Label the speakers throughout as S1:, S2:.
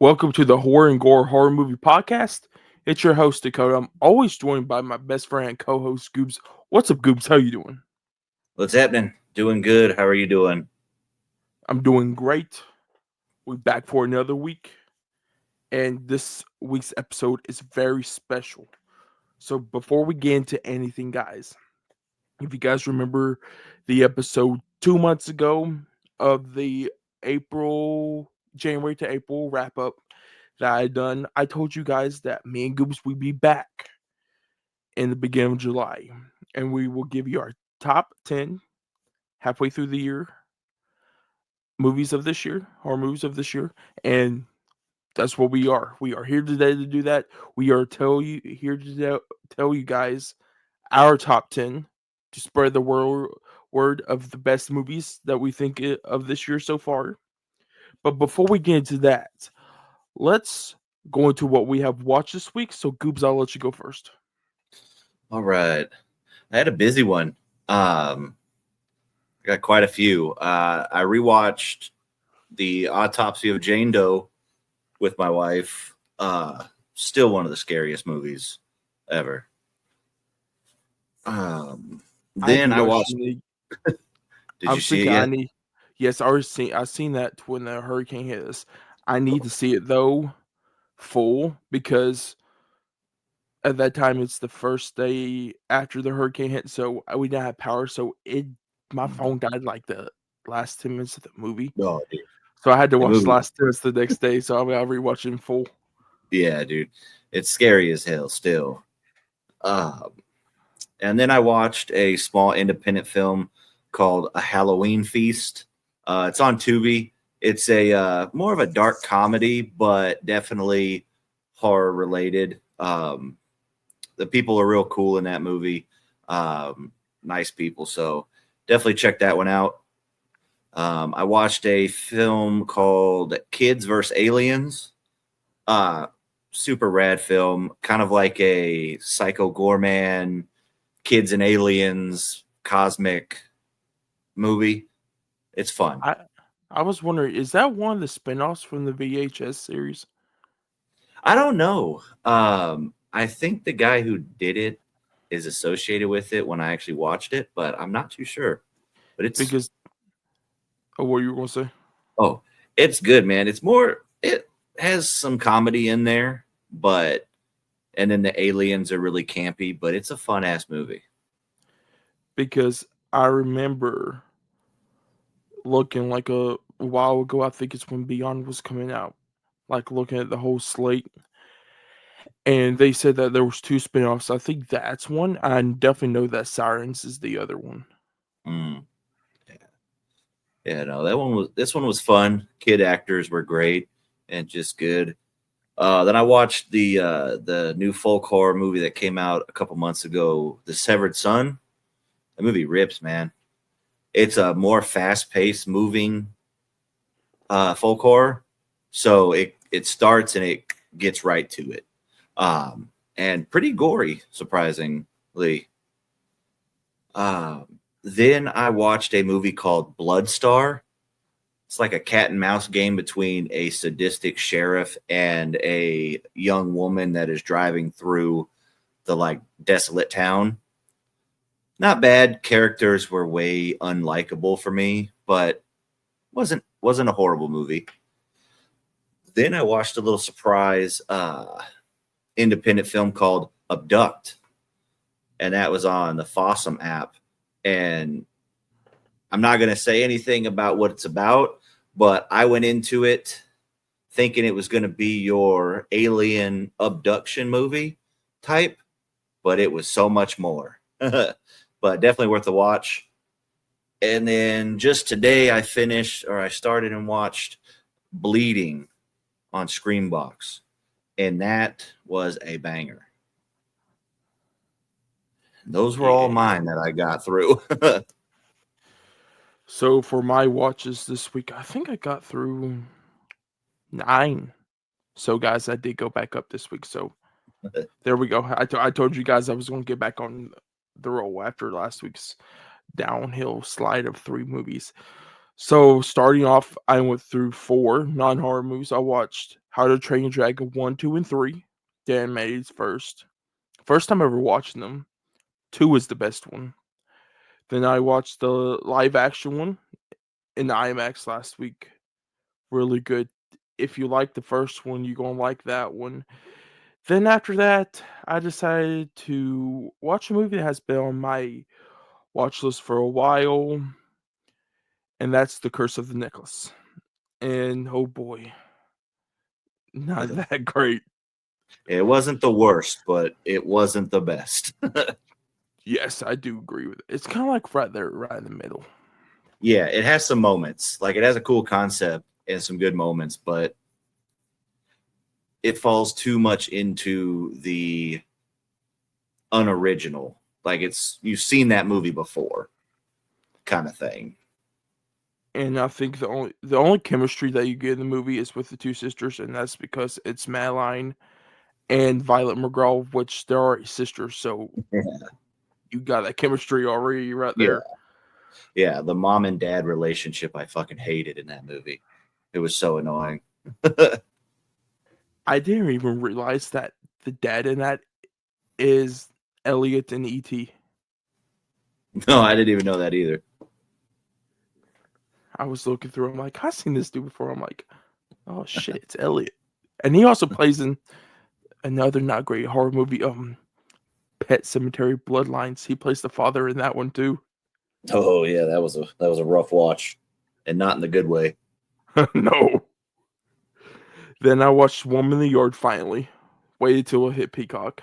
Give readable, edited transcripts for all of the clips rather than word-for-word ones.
S1: Welcome to the Horror and Gore Horror Movie Podcast. It's your host, Dakota. I'm always joined by my best friend and co-host, Goobs. What's up, Goobs? How you doing?
S2: What's happening? Doing good. How are you doing?
S1: I'm doing great. We're back for another week, and this week's episode is very special. So before we get into anything, guys, if you guys remember the episode 2 months ago of the January to April wrap up that I done, I told you guys that me and Goobs would be back in the beginning of July, and we will give you our top 10 halfway through the year horror movies of this year, and that's what we are. We are here today to do that. We are here to tell you guys our top 10 to spread the word of the best movies that we think of this year so far. But before we get into that, let's go into what we have watched this week. So, Goobs, I'll let you go first.
S2: All right. I had a busy one. I got quite a few. I rewatched The Autopsy of Jane Doe with my wife. Still one of the scariest movies ever. Then I watched. Did you see it yet?
S1: Yes, I seen that when the hurricane hit us. I need to see it though, full, because at that time it's the first day after the hurricane hit, so we didn't have power. So my phone died like the last 10 minutes of the movie.
S2: Oh, dude.
S1: So I had to
S2: The
S1: watch the
S2: movie.
S1: last 10 minutes the next day. So I'll rewatch it in full.
S2: Yeah, dude. It's scary as hell still. And then I watched a small independent film called A Halloween Feast. It's on Tubi. It's a more of a dark comedy, but definitely horror related. The people are real cool in that movie. Nice people. So definitely check that one out. I watched a film called Kids vs. Aliens. Super rad film, kind of like a Psycho Gorman, Kids and Aliens cosmic movie. It's fun.
S1: I was wondering, is that one of the spinoffs from the VHS series?
S2: I don't know. I think the guy who did it is associated with it when I actually watched it, but I'm not too sure. But it's
S1: because what you were gonna say?
S2: Oh, it's good, man. It has some comedy in there, and then the aliens are really campy, but it's a fun ass movie.
S1: Because I remember looking like a while ago, I think it's when Beyond was coming out, like looking at the whole slate, and they said that there was 2 spinoffs. I think that's one. I definitely know that Sirens is the other one.
S2: Mm, yeah, no, this one was fun. Kid actors were great and just good. Then I watched the new folk horror movie that came out a couple months ago, The Severed Son. The movie rips, man. It's a more fast-paced, moving folk horror. So it starts and it gets right to it. And pretty gory, surprisingly. Then I watched a movie called Bloodstar. It's like a cat and mouse game between a sadistic sheriff and a young woman that is driving through the like desolate town. Not bad. Characters were way unlikable for me, but wasn't a horrible movie. Then I watched a little surprise independent film called Abduct, and that was on the Fossum app. And I'm not going to say anything about what it's about, but I went into it thinking it was going to be your alien abduction movie type, but it was so much more. But definitely worth a watch. And then just today I started and watched Bleeding on Screambox, and that was a banger. Those were all mine that I got through.
S1: So for my watches this week, I think I got through 9. So guys, I did go back up this week. So there we go. I told you guys I was going to get back on the roll after last week's downhill slide of 3 movies. So starting off, I went through 4 non-horror movies. I watched How to Train Your Dragon 1, 2, and 3. Dan May's first. First time ever watching them. 2 is the best one. Then I watched the live action one in the IMAX last week. Really good. If you like the first one, you're gonna like that one. Then after that, I decided to watch a movie that has been on my watch list for a while, and that's The Curse of the Necklace. And oh boy, not that great.
S2: It wasn't the worst, but it wasn't the best.
S1: Yes, I do agree with it. It's kind of like right there, right in the middle.
S2: Yeah, it has some moments. Like it has a cool concept and some good moments, but it falls too much into the unoriginal. Like you've seen that movie before, kind of thing.
S1: And I think the only chemistry that you get in the movie is with the two sisters, and that's because it's Madeline and Violet McGraw, which they're already sisters, so
S2: Yeah.
S1: you got that chemistry already right
S2: Yeah.
S1: there.
S2: Yeah, the mom and dad relationship I fucking hated in that movie. It was so annoying.
S1: I didn't even realize that the dad in that is Elliot and E.T.
S2: No, I didn't even know that either.
S1: I was looking through. I'm like, I've seen this dude before. I'm like, oh shit, it's Elliot, and he also plays in another not great horror movie, Pet Cemetery Bloodlines. He plays the father in that one too.
S2: Oh yeah, that was a rough watch, and not in the good way.
S1: No. Then I watched Woman in the Yard finally. Waited till it hit Peacock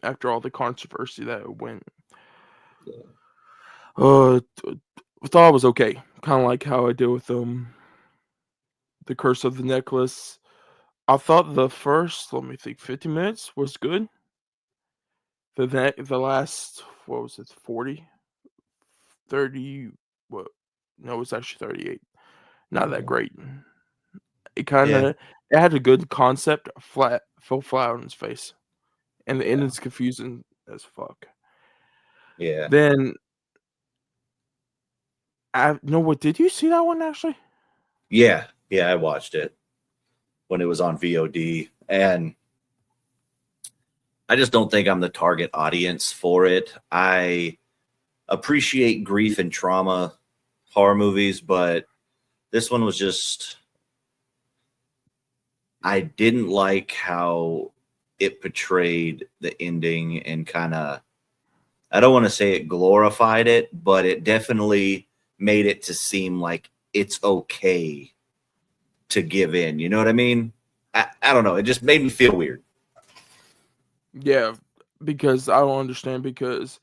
S1: after all the controversy that it went. I thought it was okay. Kind of like how I did with The Curse of the Necklace. I thought the first, let me think, 50 minutes was good. The last, what was it, 40? 30, what? No, it was actually 38. Not that great. It kind of,
S2: Yeah,
S1: it had a good concept, fell flat on its face. And the
S2: yeah,
S1: ending's confusing as fuck.
S2: yeah,
S1: Then, no, what, did you see that one actually?
S2: yeah, yeah. I watched it when it was on VOD, and I just don't think I'm the target audience for it. I appreciate grief and trauma horror movies, but this one was just, I didn't like how it portrayed the ending and kind of, I don't want to say it glorified it, but it definitely made it to seem like it's okay to give in. You know what I mean? I don't know. It just made me feel weird.
S1: Yeah, because I don't understand, because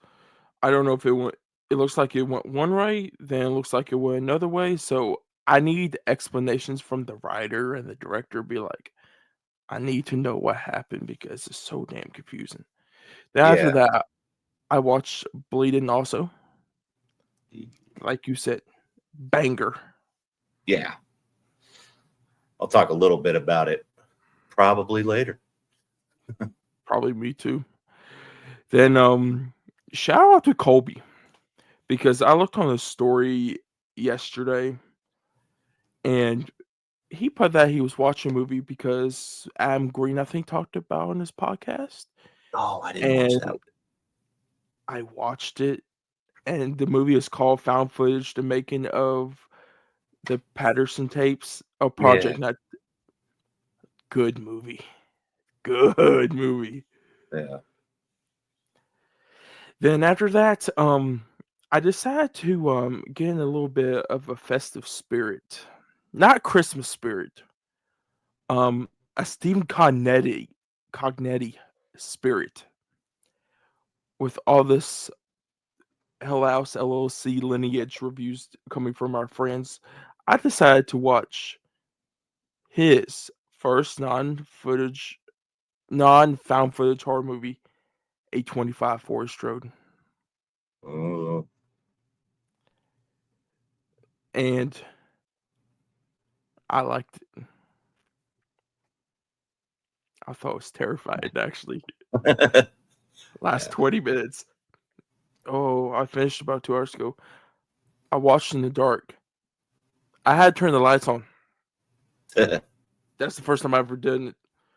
S1: I don't know if it looks like it went one way, then it looks like it went another way. So I need explanations from the writer and the director. Be like, I need to know what happened because it's so damn confusing. Then after
S2: Yeah.
S1: that, I watched Bleeding also. Like you said, banger.
S2: Yeah. I'll talk a little bit about it probably later.
S1: Probably me too. Then shout out to Colby, because I looked on his story yesterday and he put that he was watching a movie because Adam Green, I think, talked about on his podcast.
S2: Oh, I didn't watch
S1: And
S2: that.
S1: I watched it, and the movie is called Found Footage, the making of the Patterson tapes, a
S2: Yeah.
S1: project. Not good movie. Good movie.
S2: Yeah.
S1: Then after that, I decided to get in a little bit of a festive spirit. Not Christmas spirit. Um a Stephen Cognetti spirit, with all this Hell House LLC lineage reviews coming from our friends. I decided to watch his first non-found footage horror movie, A25 Forest Road.
S2: Oh,
S1: And I liked it. I thought it was terrifying, actually. Last
S2: yeah.
S1: 20 minutes. Oh, I finished about 2 hours ago. I watched in the dark. I had to turn the lights on. That's the first time I ever did it.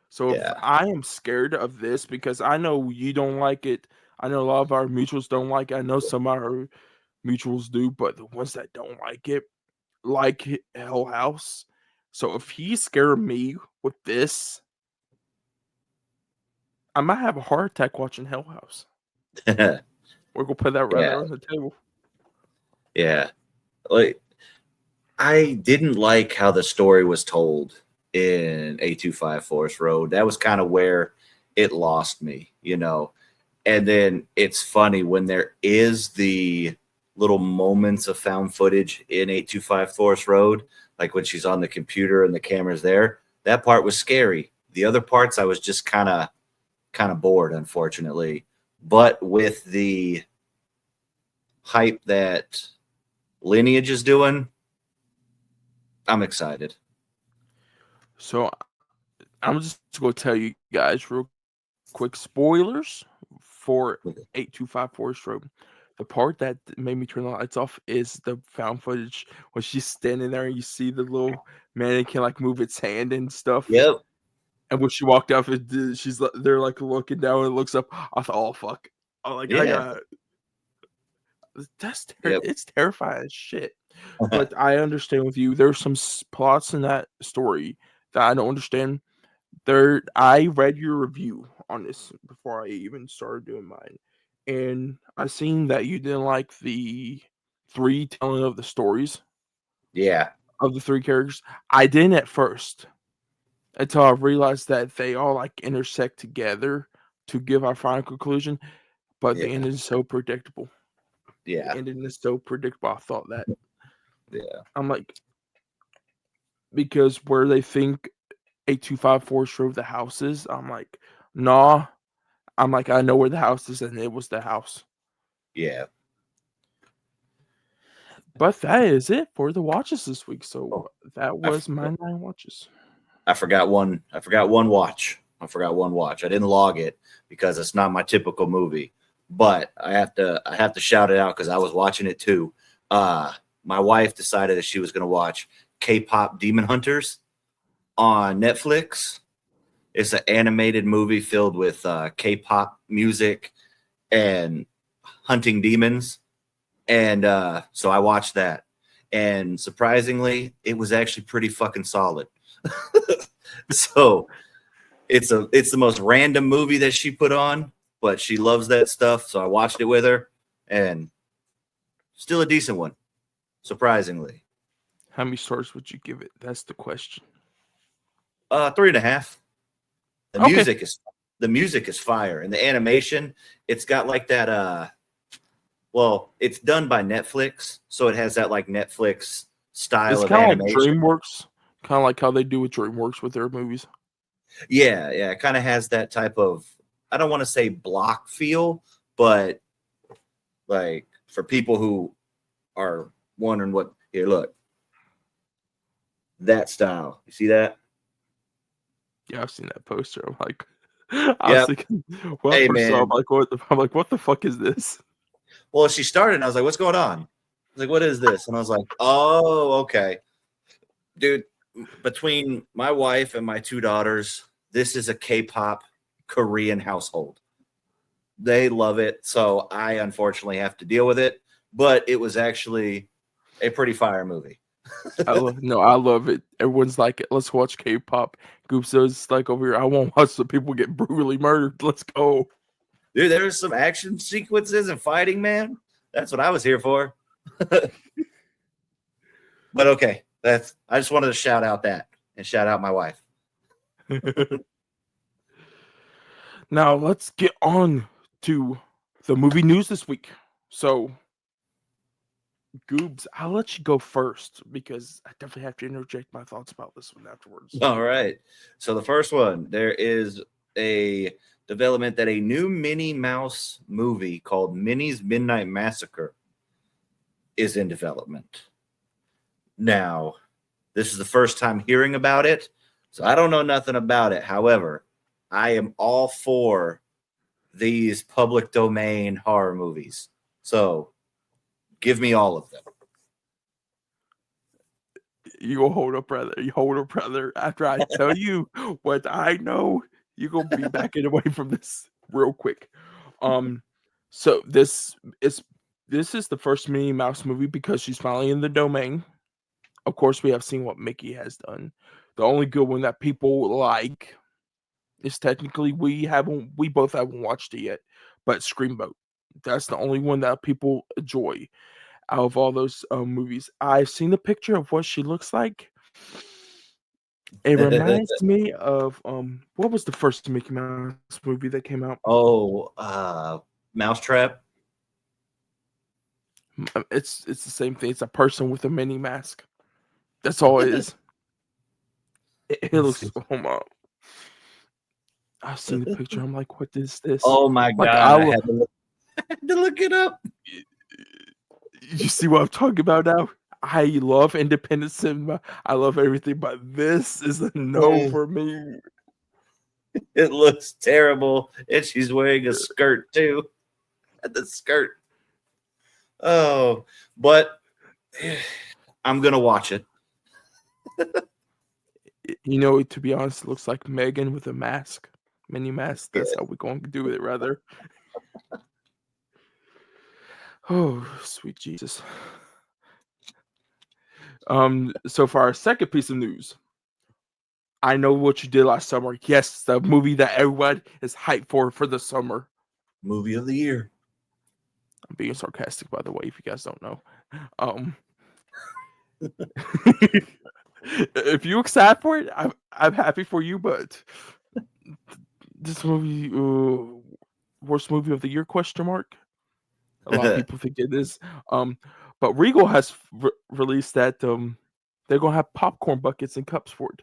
S1: So if
S2: Yeah.
S1: I am scared of this because I know you don't like it, I know a lot of our mutuals don't like it. I know some of our mutuals do, but the ones that don't like Hell House. So if he's scared me with this, I might have a heart attack watching Hell House. We're gonna put that right
S2: Yeah.
S1: there on the table.
S2: Yeah. Like, I didn't like how the story was told in 825 Forest Road. That was kind of where it lost me, you know. And then it's funny when there is the little moments of found footage in 825 Forest Road, like when she's on the computer and the camera's there. That part was scary. The other parts I was just kind of bored, unfortunately. But with the hype that Lineage is doing, I'm excited.
S1: So I'm just gonna tell you guys real quick spoilers for 825 Forest Road. The part that made me turn the lights off is the found footage when she's standing there and you see the little mannequin like move its hand and stuff.
S2: Yep.
S1: And when she walked up, they're like looking down and looks up. I thought, oh fuck! I'm like, I
S2: Yeah.
S1: got
S2: Yep.
S1: it's terrifying as shit. But I understand with you. There's some plots in that story that I don't understand. I read your review on this before I even started doing mine, and I seen that you didn't like the three telling of the stories
S2: Yeah.
S1: of the three characters. I didn't at first until I realized that they all like intersect together to give our final conclusion. But the
S2: Yeah.
S1: ending is so predictable. The
S2: Yeah.
S1: ending is so predictable. I thought that
S2: Yeah.
S1: I'm like because where they think 8254 drove the houses, I'm like, nah. I'm like, I know where the house is, and it was the house.
S2: Yeah.
S1: But that is it for the watches this week.
S2: Oh,
S1: So that
S2: I,
S1: was my 9 watches.
S2: I forgot one. I forgot one watch. I forgot one watch. I didn't log it because it's not my typical movie. But I have to shout it out because I was watching it too. My wife decided that she was going to watch K-pop Demon Hunters on Netflix. It's an animated movie filled with K-pop music and hunting demons. And so I watched that. And surprisingly, it was actually pretty fucking solid. So it's the most random movie that she put on, but she loves that stuff. So I watched it with her, and still a decent one, surprisingly.
S1: How many stars would you give it? That's the question.
S2: 3.5. The
S1: Okay.
S2: music is the music is fire, and the animation, it's got like that. Well, it's done by Netflix, so it has that like Netflix style
S1: It's
S2: of
S1: kind of like
S2: animation.
S1: DreamWorks, kind of like how they do with DreamWorks with their movies.
S2: Yeah, yeah, it kind of has that type of, I don't want to say block feel, but like for people who are wondering what, here, look, that style. You see that?
S1: Yeah, I've seen that poster. I'm like, I was
S2: Yep.
S1: thinking, well,
S2: Hey,
S1: first off,
S2: man.
S1: I'm like, what the fuck is this?
S2: Well, she started, and I was like, what's going on? I was like, what is this? And I was like, oh, okay. Dude, between my wife and my two daughters, this is a K-pop Korean household. They love it. So I unfortunately have to deal with it. But it was actually a pretty fire movie.
S1: I love it. Everyone's like, let's watch K-pop. Goopso's like over here. I won't watch the people get brutally murdered. Let's go.
S2: Dude, there's some action sequences and fighting, man. That's what I was here for. But okay, I just wanted to shout out that and shout out my wife.
S1: Now let's get on to the movie news this week. So, Goobs, I'll let you go first because I definitely have to interject my thoughts about this one afterwards.
S2: All right. So the first one, there is a development that a new Minnie Mouse movie called Minnie's Midnight Massacre is in development. Now, this is the first time hearing about it, so I don't know nothing about it. However, I am all for these public domain horror movies. So give me all of them.
S1: You gonna hold up, brother. You hold up, brother. After I tell you what I know, you gonna be backing away from this real quick. Um, so this is the first Minnie Mouse movie because she's finally in the domain. Of course, we have seen what Mickey has done. The only good one that people like is technically we both haven't watched it yet, but Screamboat. That's the only one that people enjoy out of all those movies. I've seen a picture of what she looks like. It reminds me of what was the first Mickey Mouse movie that came out?
S2: Oh, Mousetrap.
S1: It's the same thing. It's a person with a mini mask. That's all it is. It looks. Oh my! I've seen the picture. I'm like, what is this?
S2: Oh my
S1: Like
S2: god! I had to look it up.
S1: You see what I'm talking about now? I love independent cinema. I love everything, but this is a no for me.
S2: It looks terrible, and she's wearing a skirt too. The skirt. Oh, but I'm gonna watch it.
S1: You know, to be honest, it looks like Megan with a mask, mini mask. That's how we're going to do it, rather. Oh, sweet Jesus. So for our second piece of news, I know what you did last summer. Yes, the movie that everyone is hyped for the summer.
S2: Movie of the year.
S1: I'm being sarcastic, by the way, if you guys don't know. If you excited for it, I'm happy for you, but this movie, worst movie of the year? Question mark. A lot of people think it is. But Regal has released that they're gonna have popcorn buckets and cups for it,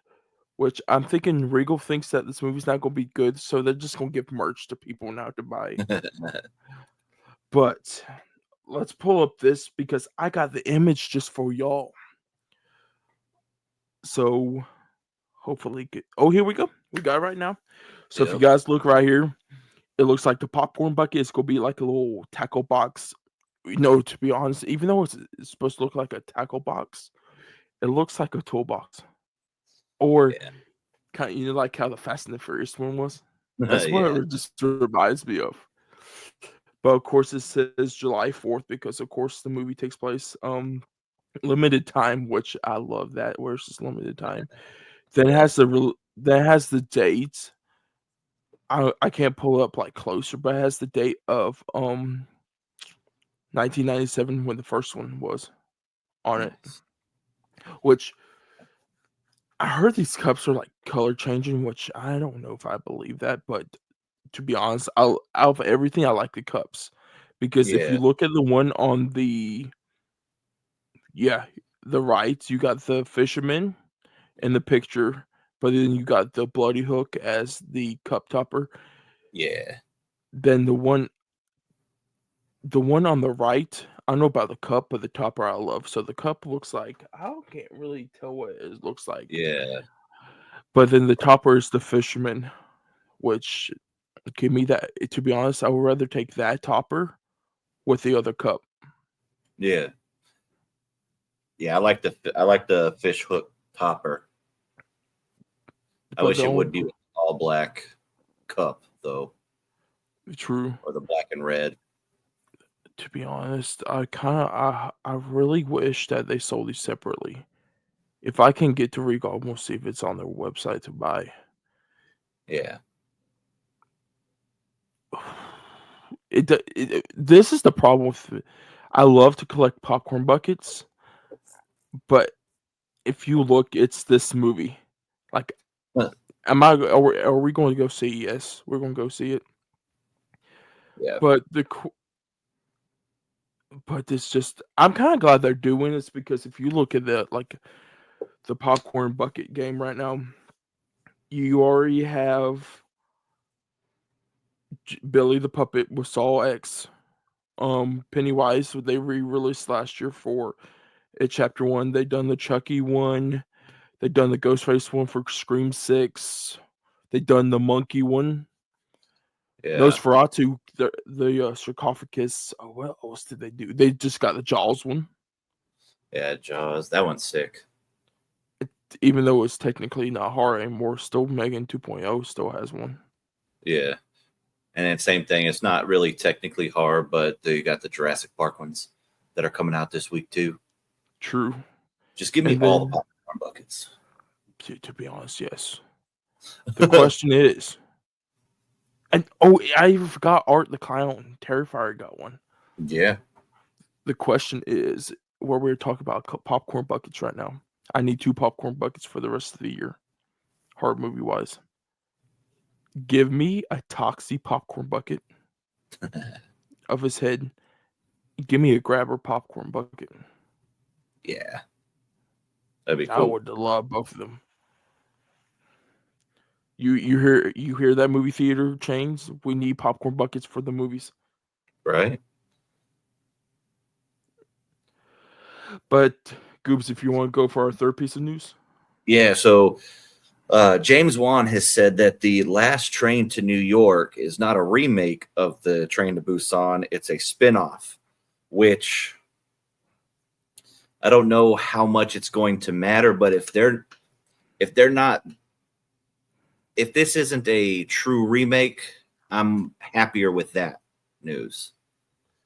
S1: which I'm thinking Regal thinks that this movie's not gonna be good, so they're just gonna give merch to people now to buy. But let's pull up this because I got the image just for y'all. So hopefully get here we go. We got it right now. So if you guys look right here, it looks like the popcorn bucket is gonna be like a little tackle box. To be honest, even though it's supposed to look like a tackle box, it looks like a toolbox. Or kind of, like how the Fast and the Furious one was. That's what it just reminds me of. But of course, it says July 4th because, of course, the movie takes place limited time, which I love that. Where it's just limited time. Then it has the date. I can't pull up like closer, but it has the date of 1997 when the first one was on it. Which I heard these cups are like color changing, which I don't know if I believe that, but to be honest, out of everything, I like the cups because if you look at the one on the right, you got the fisherman in the picture, but then you got the bloody hook as the cup topper.
S2: Yeah.
S1: Then the one on the right, I don't know about the cup, but the topper I love. So the cup looks like I can't really tell what it looks like.
S2: Yeah.
S1: But then the topper is the fisherman, which give me that. To be honest, I would rather take that topper with the other cup.
S2: Yeah. Yeah, I like the fish hook topper. I wish it would be all black cup though.
S1: True.
S2: Or the black and red.
S1: To be honest, I really wish that they sold these separately. If I can get to Regal, I'm gonna see if it's on their website to buy.
S2: Yeah.
S1: This is the problem with it. I love to collect popcorn buckets, but if you look, it's this movie. Like, are we going to go see? Yes, we're going to go see it.
S2: Yeah.
S1: But it's just I'm kind of glad they're doing this because if you look at the popcorn bucket game right now, you already have Billy the Puppet with Saw X. Pennywise, they re-released last year for Chapter 1. They done the Chucky one. They done the Ghostface one for Scream 6. They done the Monkey one.
S2: Yeah.
S1: Nosferatu, the sarcophagus. Oh, what else did they do? They just got the Jaws one.
S2: Yeah, Jaws. That one's sick.
S1: even though it's technically not horror anymore, still Megan 2.0 still has one.
S2: Yeah. And then same thing. It's not really technically horror, but you got the Jurassic Park ones that are coming out this week too.
S1: True.
S2: Just give me
S1: And
S2: all the
S1: then,
S2: popcorn buckets.
S1: to be honest, yes. The question is, and oh, I even forgot Art the Clown. Terrifier got one.
S2: Yeah.
S1: The question is, where we're talking about popcorn buckets right now. I need 2 popcorn buckets for the rest of the year, horror movie wise. Give me a Toxie popcorn bucket of his head. Give me a Grabber popcorn bucket.
S2: Yeah. That'd be
S1: I
S2: cool.
S1: would love both of them. You hear that movie theater chains? We need popcorn buckets for the movies.
S2: Right?
S1: But Goobs, if you want to go for our third piece of news,
S2: Yeah. So James Wan has said that The Last Train to New York is not a remake of the Train to Busan. It's a spinoff, which I don't know how much it's going to matter, but if they're not, if this isn't a true remake, I'm happier with that news,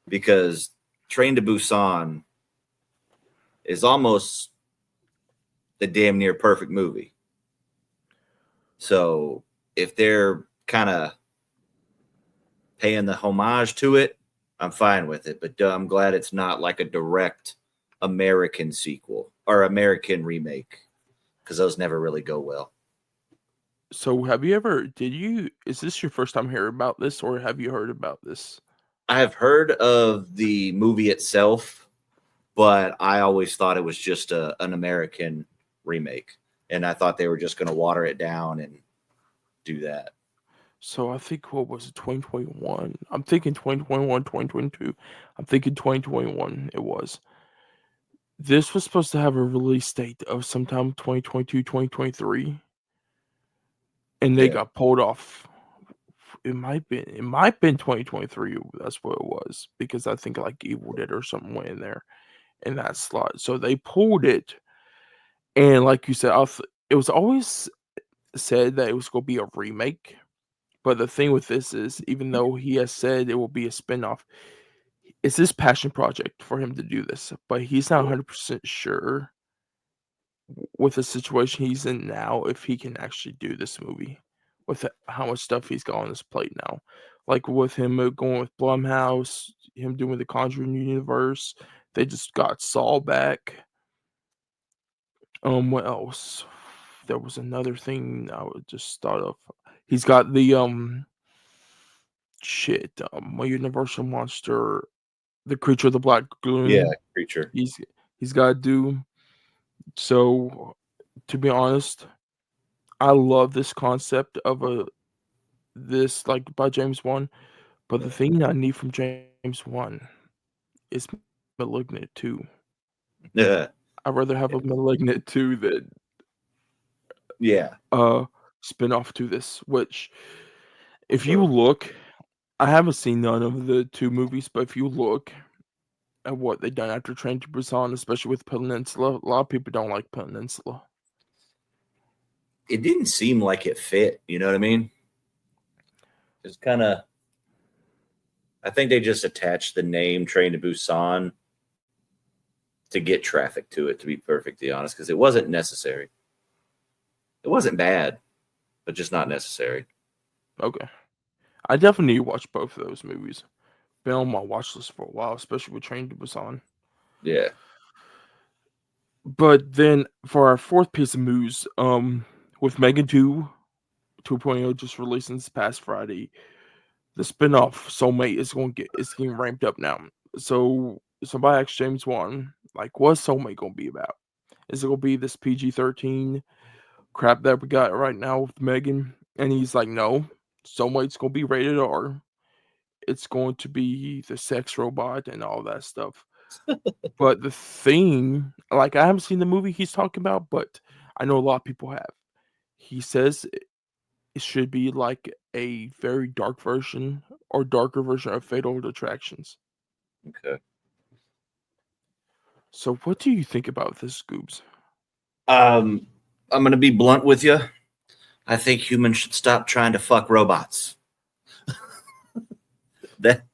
S2: because Train to Busan is almost the damn near perfect movie. So if they're kind of paying the homage to it, I'm fine with it. But I'm glad it's not like a direct American sequel or American remake, because those never really go well.
S1: so is this your first time hearing about this, or have you heard about this?
S2: I've heard of the movie itself, but I always thought it was just an American remake. And I thought they were just going to water it down and do that.
S1: So I think, what was it, 2021? I'm thinking 2021, 2022. I'm thinking 2021 it was. This was supposed to have a release date of sometime 2022, 2023, and they
S2: Yeah.
S1: got pulled off. It might been 2023. That's what it was, because I think like Evil Dead or something went in there in that slot. So they pulled it, and like you said, it was always said that it was going to be a remake. But the thing with this is, even though he has said it will be a spinoff, it's his passion project for him to do this. But he's not 100% sure with the situation he's in now if he can actually do this movie with how much stuff he's got on his plate now. Like with him going with Blumhouse, him doing the Conjuring universe, they just got Saw back. What else? There was another thing I would just thought of. He's got the my Universal monster, the creature of the Black
S2: Yeah.
S1: Lagoon.
S2: Creature.
S1: He's got to do. So, to be honest, I love this concept of this like by James Wan, but the thing I need from James Wan is Malignant 2.
S2: Yeah.
S1: I'd rather have a Malignant 2 than
S2: Yeah.
S1: uh spin-off to this, which if you
S2: Bro.
S1: look, I haven't seen none of the 2 movies, but if you look at what they done after Train to Busan, especially with Peninsula, a lot of people don't like Peninsula.
S2: It didn't seem like it fit. You know what I mean? It's kind of. I think they just attached the name Train to Busan to get traffic to it, to be perfectly honest, because it wasn't necessary. It wasn't bad, but just not necessary.
S1: Okay. I definitely need to watch both of those movies. Been on my watch list for a while, especially with Train to Busan.
S2: Yeah.
S1: But then for our fourth piece of news, with Megan 2 2.0 just releasing this past Friday, the spinoff Soulmate is getting ramped up now. So somebody asked James Wan, like, what's Soulmate gonna be about? Is it gonna be this PG-13 crap that we got right now with Megan? And he's like, no, Soulmate's gonna be rated R. It's going to be the sex robot and all that stuff. But the thing, like, I haven't seen the movie he's talking about, but I know a lot of people have. He says it should be like a very dark version or darker version of Fatal Attractions.
S2: Okay.
S1: So what do you think about this, Scoobs?
S2: Um, I'm going to be blunt with you. I think humans should stop trying to fuck robots. that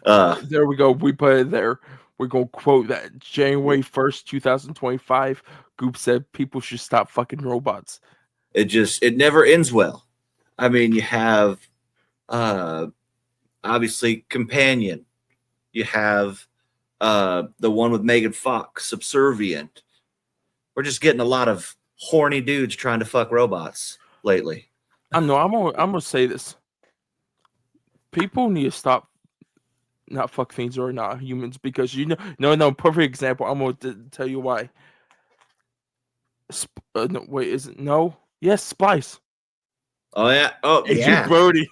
S1: There we go. We put it there. We're gonna quote that January 1st, 2025. Goop said people should stop fucking robots.
S2: it never ends well. I mean, you have obviously Companion. You have the one with Megan Fox, Subservient. We're just getting a lot of horny dudes trying to fuck robots lately.
S1: I know. I'm gonna say this. People need to stop not fuck things or not humans because no perfect example. I'm gonna tell you why. No, wait, is it no? Yes, Splice.
S2: Oh yeah. Oh
S1: Agent
S2: yeah.
S1: Brody.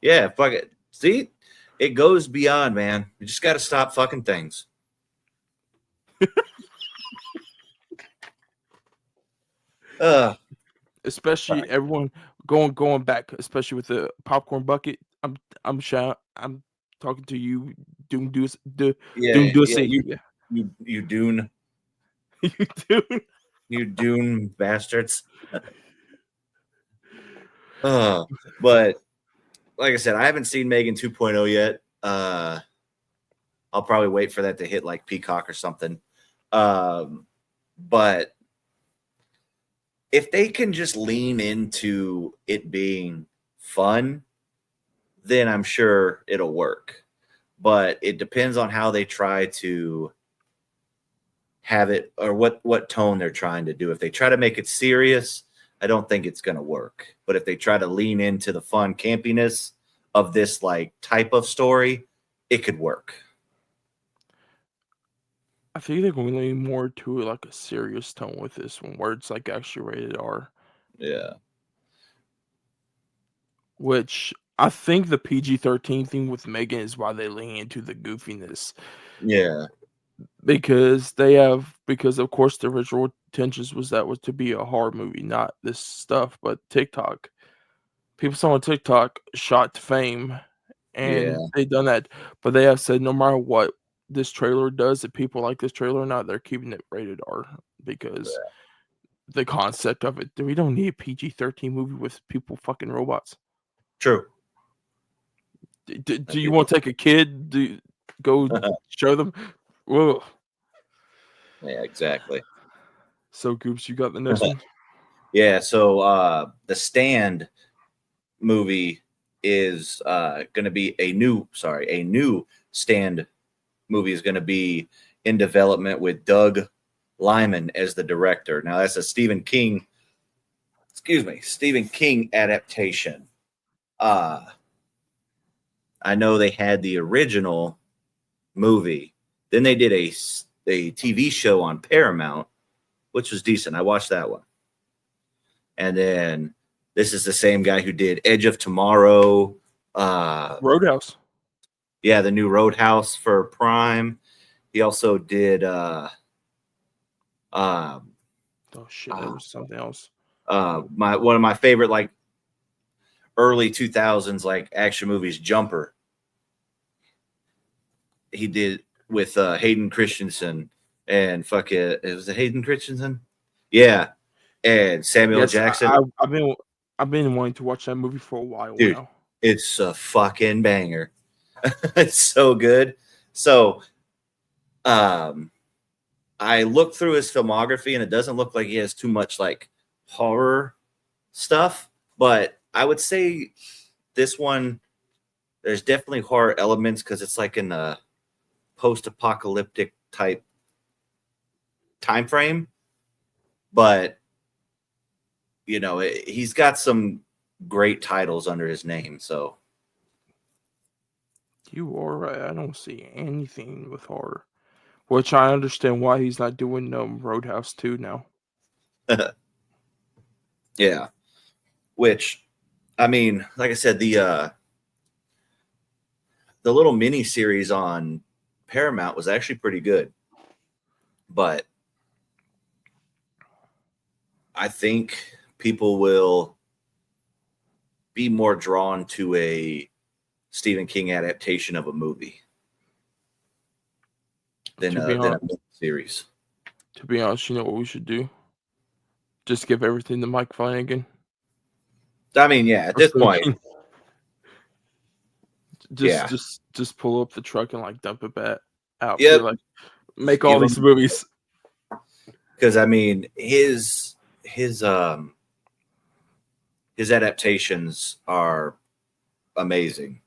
S2: Yeah. Fuck it. See, it goes beyond, man. You just got to stop fucking things.
S1: Especially everyone going back, especially with the popcorn bucket. I'm talking to you, Doom Deuce, Doom Ducey. Yeah.
S2: You Dune,
S1: You Dune.
S2: you Dune bastards. But like I said, I haven't seen Megan 2.0 yet. I'll probably wait for that to hit like Peacock or something. But if they can just lean into it being fun, then I'm sure it'll work. But it depends on how they try to have it or what tone they're trying to do. If they try to make it serious, I don't think it's going to work. But if they try to lean into the fun campiness of this like type of story, it could work.
S1: I think they're going to lean more to like a serious tone with this one, where it's like actually rated R.
S2: Yeah.
S1: Which I think the PG-13 thing with Megan is why they lean into the goofiness.
S2: Yeah.
S1: Because of course the original intentions was to be a horror movie, not this stuff, but TikTok. People saw on TikTok shot to fame and
S2: Yeah.
S1: they done that. But they have said no matter what this trailer does, if people like this trailer or not, they're keeping it rated R because the concept of it. We don't need a PG-13 movie with people fucking robots.
S2: True.
S1: Do you want to take a kid to go show them? Whoa.
S2: Yeah, exactly.
S1: So Goops, you got the next one?
S2: Yeah, so the Stand movie is going to be a new Stand movie is going to be in development with Doug Liman as the director. Now that's a Stephen King adaptation. I know they had the original movie. Then they did a TV show on Paramount, which was decent. I watched that one. And then this is the same guy who did Edge of Tomorrow.
S1: Roadhouse.
S2: Yeah, the new Roadhouse for Prime. He also did
S1: oh shit, there was something else.
S2: One of my favorite like early 2000s like action movies, Jumper. He did with Hayden Christensen and fuck it. Was it Hayden Christensen? Yeah. And Samuel Jackson.
S1: I've been wanting to watch that movie for a while
S2: Dude,
S1: now.
S2: It's a fucking banger. It's so good. So I looked through his filmography and it doesn't look like he has too much like horror stuff, but I would say this one there's definitely horror elements because it's like in a post-apocalyptic type time frame, but you know he's got some great titles under his name. So
S1: you are right. I don't see anything with horror, which I understand why he's not doing Roadhouse 2 now.
S2: Yeah, which I mean, like I said, the little mini series on Paramount was actually pretty good, but I think people will be more drawn to a Stephen King adaptation of a movie than a series.
S1: To be honest, you know what we should do? Just give everything to Mike Flanagan.
S2: I mean, yeah, at
S1: Or
S2: this
S1: Stephen
S2: point,
S1: King.
S2: yeah.
S1: Just pull up the truck and like dump it back out. Be
S2: Yep.
S1: like, make all
S2: Give
S1: these
S2: him,
S1: movies.
S2: because I mean, his adaptations are amazing.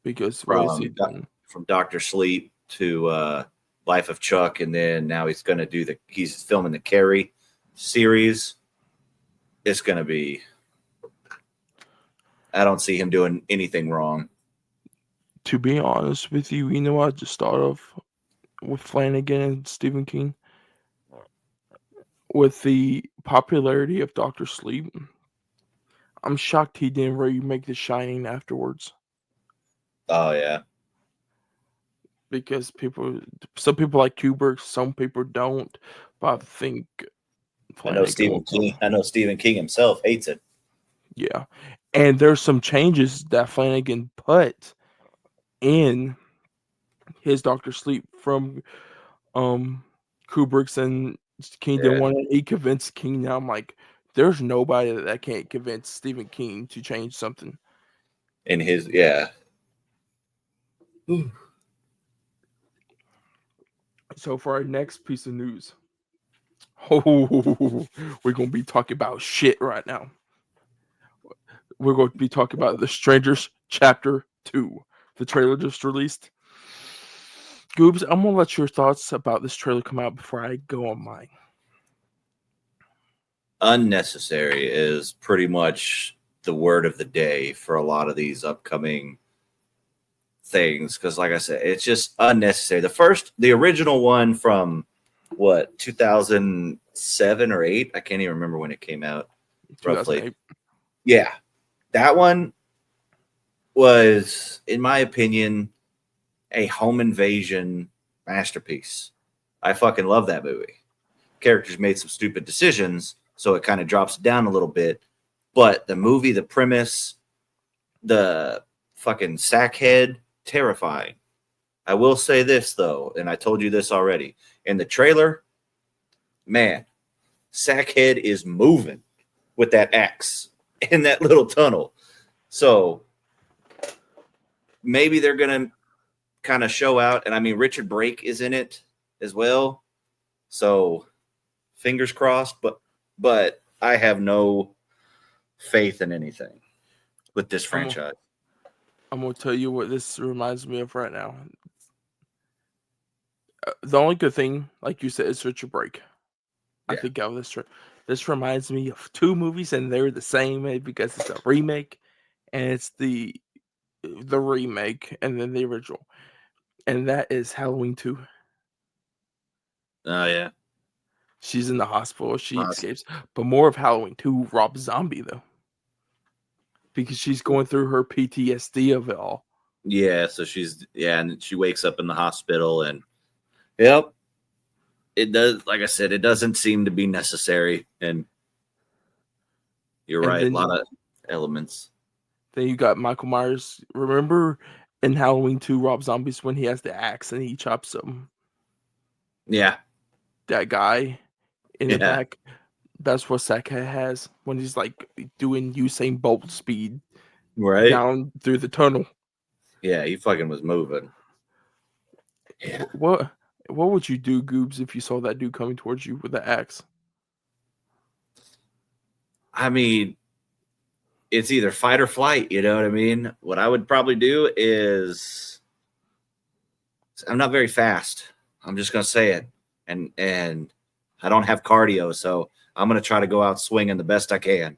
S1: Because what is he doing?
S2: From Doctor Sleep to Life of Chuck, and then now he's going to do he's filming the Carrie series. It's going to be. I don't see him doing anything wrong.
S1: To be honest with you, you know what I just thought of with Flanagan and Stephen King? With the popularity of Doctor Sleep, I'm shocked he didn't remake The Shining afterwards.
S2: Oh yeah,
S1: Because some people like Kubrick, some people don't. But I think Flanagan will
S2: King.
S1: come.
S2: I know Stephen King himself hates it.
S1: Yeah, and there's some changes that Flanagan put in his Doctor Sleep from Kubrick's and King didn't
S2: Yeah,
S1: want to. He convinced King. Now I'm like, there's nobody that can't convince Stephen King to change something.
S2: in his yeah.
S1: So for our next piece of news, oh, we're gonna be talking about shit right now. We're going to be talking about The Strangers Chapter 2. The trailer just released. Goobs, I'm gonna let your thoughts about this trailer come out before I go on mine.
S2: Unnecessary is pretty much the word of the day for a lot of these upcoming things, because like I said, it's just unnecessary. The original one from what, 2007 or 8, I can't even remember when it came out roughly.
S1: 2008.
S2: Yeah, that one was, in my opinion, a home invasion masterpiece. I fucking love that movie. Characters made some stupid decisions, so it kind of drops down a little bit. But the movie, the premise, the fucking sackhead, terrifying. I will say this, though, and I told you this already. In the trailer, man, sackhead is moving with that axe in that little tunnel. So maybe they're going to kind of show out. And I mean, Richard Brake is in it as well. So fingers crossed, but I have no faith in anything with this franchise.
S1: I'm gonna tell you what this reminds me of right now. The only good thing, like you said, is Richard Brake. I think of this. This reminds me of two movies, and they're the same because it's a remake, and it's the remake, and then the original, and that is Halloween 2.
S2: Oh yeah,
S1: She's in the hospital. She escapes, but more of Halloween 2. Rob Zombie though, because she's going through her PTSD of it all.
S2: Yeah, so and she wakes up in the hospital, and yep, it does. Like I said, it doesn't seem to be necessary, and you're right. A lot of elements.
S1: Then you got Michael Myers. Remember in Halloween 2, Rob Zombie's when he has the axe and he chops him.
S2: Yeah,
S1: that guy in the back. That's what Sackhead has when he's like doing Usain Bolt speed down through the tunnel.
S2: Yeah, he fucking was moving.
S1: Yeah. What would you do, Goobs, if you saw that dude coming towards you with the axe?
S2: I mean, it's either fight or flight, you know what I mean? What I would probably do is, I'm not very fast. I'm just going to say it. And I don't have cardio, so I'm going to try to go out swinging the best I can.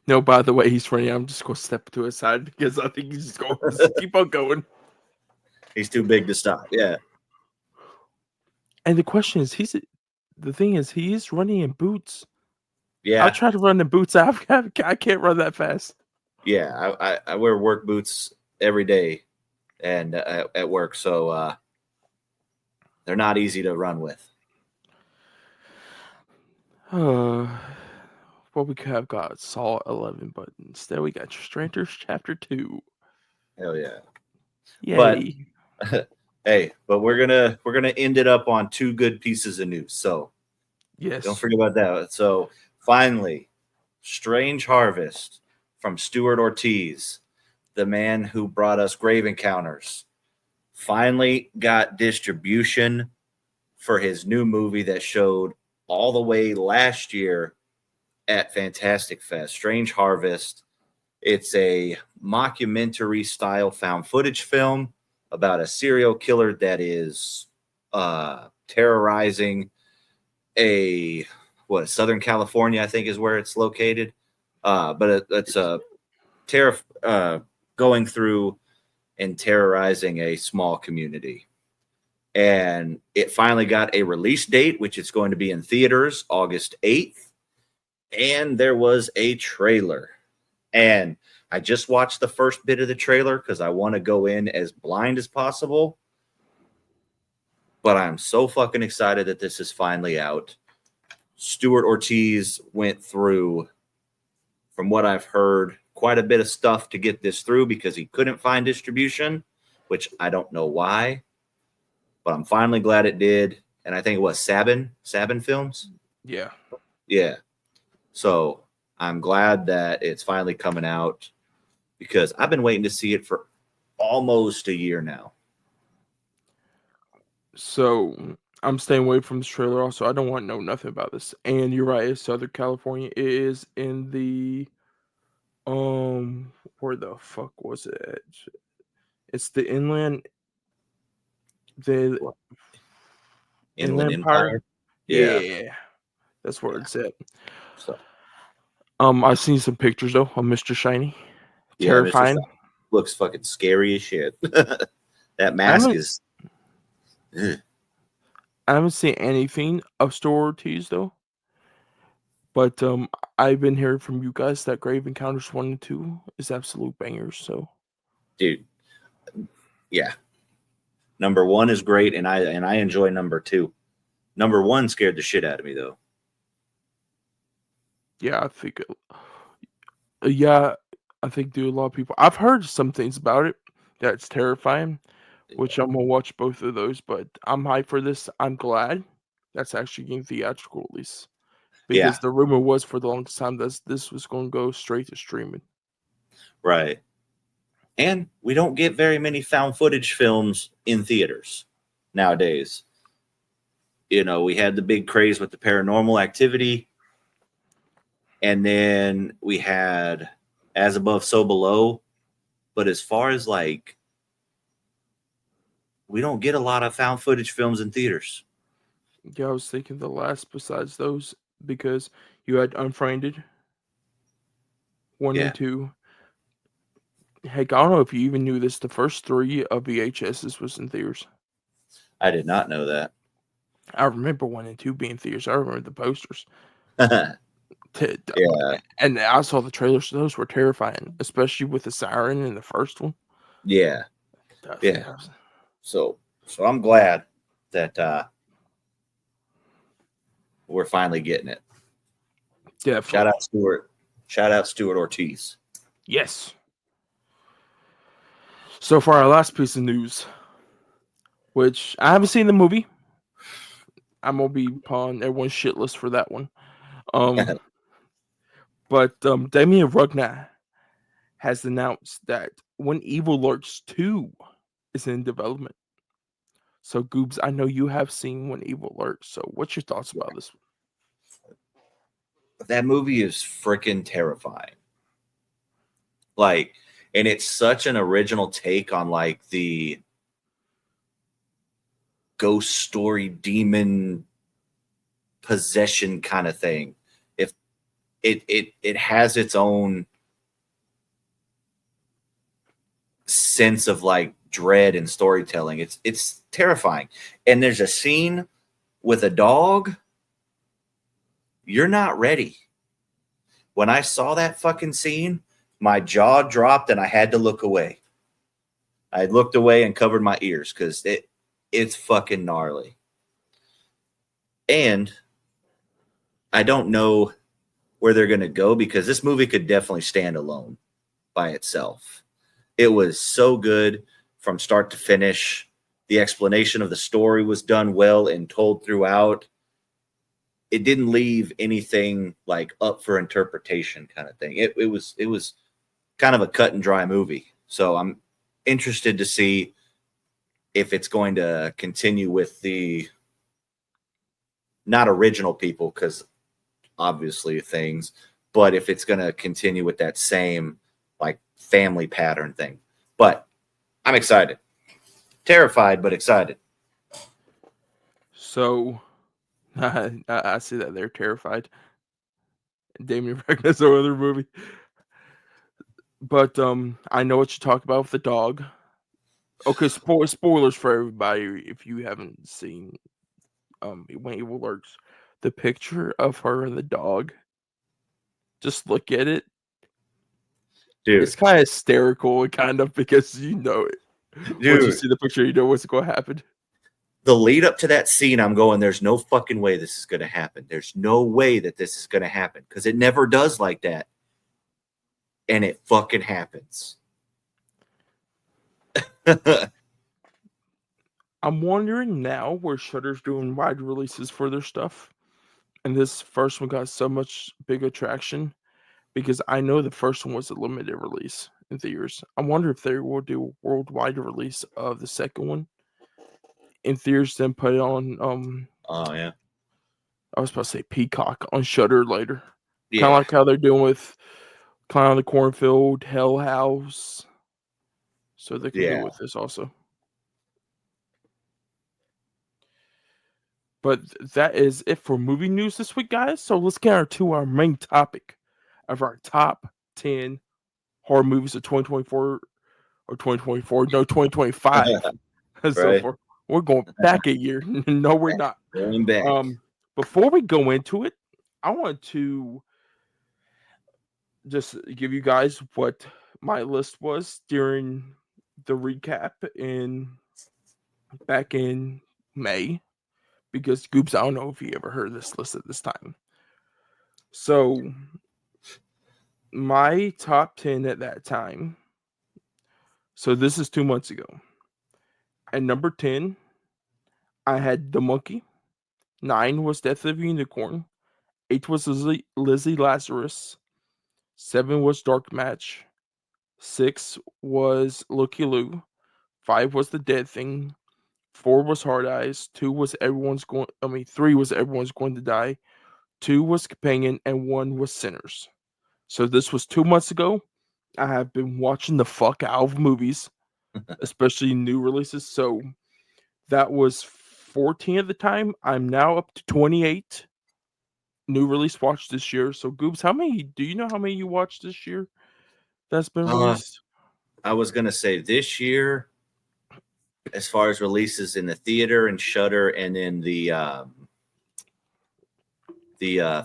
S1: No, by the way, he's running. I'm just going to step to his side because I think he's just going to keep on going.
S2: He's too big to stop. Yeah.
S1: And the question is, the thing is, he is running in boots.
S2: Yeah.
S1: I'll try to run in boots. I can't run that fast.
S2: Yeah. I wear work boots every day and at work. So they're not easy to run with.
S1: Well, we could have got Saw 11, but instead we got Strangers Chapter 2.
S2: Hell yeah.
S1: Yay.
S2: But hey, but we're gonna end it up on two good pieces of news. So Don't
S1: Yes.
S2: forget about that. So finally, Strange Harvest from Stuart Ortiz, the man who brought us Grave Encounters, finally got distribution for his new movie that showed all the way last year at Fantastic Fest. Strange Harvest. It's a mockumentary style found footage film about a serial killer that is terrorizing Southern California, I think is where it's located. But it's a going through and terrorizing a small community. And it finally got a release date, which it's going to be in theaters August 8th. And there was a trailer. And I just watched the first bit of the trailer because I want to go in as blind as possible. But I'm so fucking excited that this is finally out. Stuart Ortiz went through, from what I've heard, quite a bit of stuff to get this through because he couldn't find distribution, which I don't know why. But I'm finally glad it did. And I think it was Sabin Films.
S1: Yeah.
S2: Yeah. So I'm glad that it's finally coming out because I've been waiting to see it for almost a year now.
S1: So I'm staying away from this trailer. Also, I don't want to know nothing about this. And you're right. It's Southern California. It is in the where the fuck was it? It's the Inland
S2: What? Inland
S1: Empire.
S2: Empire. Yeah.
S1: Yeah, that's where
S2: Yeah.
S1: it's at.
S2: So
S1: I've seen some pictures though of Mr. Shiny.
S2: yeah, Mr.
S1: Terrifying.
S2: Stein looks fucking scary as shit. That
S1: I
S2: mask
S1: haven't
S2: is
S1: I haven't seen anything of Store Ortiz though. But I've been hearing from you guys that Grave Encounters 1 and 2 is absolute bangers. So
S2: dude. Yeah. Number 1 is great, and I enjoy number 2. Number 1 scared the shit out of me though.
S1: yeah, yeah, I think a lot of people. I've heard some things about it that's terrifying, which I'm gonna watch both of those. But I'm hyped for this. I'm glad that's actually getting theatrical release
S2: Yeah,
S1: because the rumor was for the longest time that this was going to go straight to streaming.
S2: right. And we don't get very many found footage films in theaters nowadays. You know, we had the big craze with the Paranormal Activity, and then we had As Above, So Below. But as far as like, we don't get a lot of found footage films in theaters.
S1: Yeah, I was thinking the last besides those because you had Unfriended 1
S2: Yeah,
S1: and 2. Heck, I don't know if you even knew this. The first 3 of VHSs was in theaters.
S2: I did not know that.
S1: I remember 1 and 2 being theaters. I remember the posters.
S2: Yeah,
S1: And I saw the trailers. Those were terrifying, especially with the siren in the first one.
S2: yeah,
S1: That
S2: yeah.
S1: was-
S2: So I'm glad that we're finally getting it.
S1: Definitely.
S2: Shout out Stuart. Shout out Stuart Ortiz.
S1: Yes. So for our last piece of news, which I haven't seen the movie. I'm gonna be on everyone's shit list for that one. But Damien Rugna has announced that When Evil Lurks 2 is in development. So Goobs, I know you have seen When Evil Lurks. So what's your thoughts about this one?
S2: That movie is freaking terrifying. Like, and it's such an original take on like the ghost story, demon possession kind of thing. If it has its own sense of like dread and storytelling. It's terrifying. And there's a scene with a dog. You're not ready. When I saw that fucking scene, my jaw dropped and I had to look away. I looked away and covered my ears because it's fucking gnarly. And I don't know where they're going to go because this movie could definitely stand alone by itself. It was so good from start to finish. The explanation of the story was done well and told throughout. it didn't leave anything like up for interpretation kind of thing. It was kind of a cut and dry movie. So I'm interested to see if it's going to continue with the not original people, because obviously things, but if it's going to continue with that same like family pattern thing. But I'm excited, terrified, but excited.
S1: So I see that they're terrified. Damien Regna's other movie. But I know what you talk about with the dog. Okay, spoilers for everybody if you haven't seen When Evil Lurks. The picture of her and the dog. Just look at it.
S2: Dude,
S1: It's kind of hysterical, kind of, because you know it. Once you
S2: dude,
S1: see the picture, you know what's going to happen.
S2: the lead up to that scene, I'm going, there's no fucking way this is going to happen. There's no way that this is going to happen, because it never does like that. And it fucking happens.
S1: I'm wondering now where Shudder's doing wide releases for their stuff, and this first one got so much big attraction because I know the first one was a limited release in theaters. I wonder if they will do a worldwide release of the second one in theaters, then put it on.
S2: Oh yeah,
S1: I was supposed to say Peacock on Shudder later, kind of
S2: yeah.
S1: like how they're doing with Clown in the Cornfield, Hell House. So they can do
S2: Yeah.
S1: with this also. But that is it for movie news this week, guys. So let's get to our main topic of our top 10 horror movies of 2024 or 2024. No, 2025. So
S2: Right.
S1: far, we're going back a year. No, we're not.
S2: Going back.
S1: Before we go into it, I want to just give you guys what my list was during the recap back in May. Because Goops, I don't know if you ever heard this list at this time. So my top 10 at that time. So this is 2 months ago. At number 10, I had The Monkey. 9 was Death of a Unicorn. 8 was Lizzie Lazarus. 7 was Dark Match. 6 was Looky Loo. 5 was The Dead Thing. 4 was Hard Eyes. 3 was Everyone's Going to Die. 2 was Companion, and 1 was Sinners. So this was 2 months ago. I have been watching the fuck out of movies, especially new releases. So that was 14 at the time. I'm now up to 28 new release watched this year. So Goobs, do you know how many you watched this year that's been released?
S2: I was gonna say this year, as far as releases in the theater and Shudder, and in the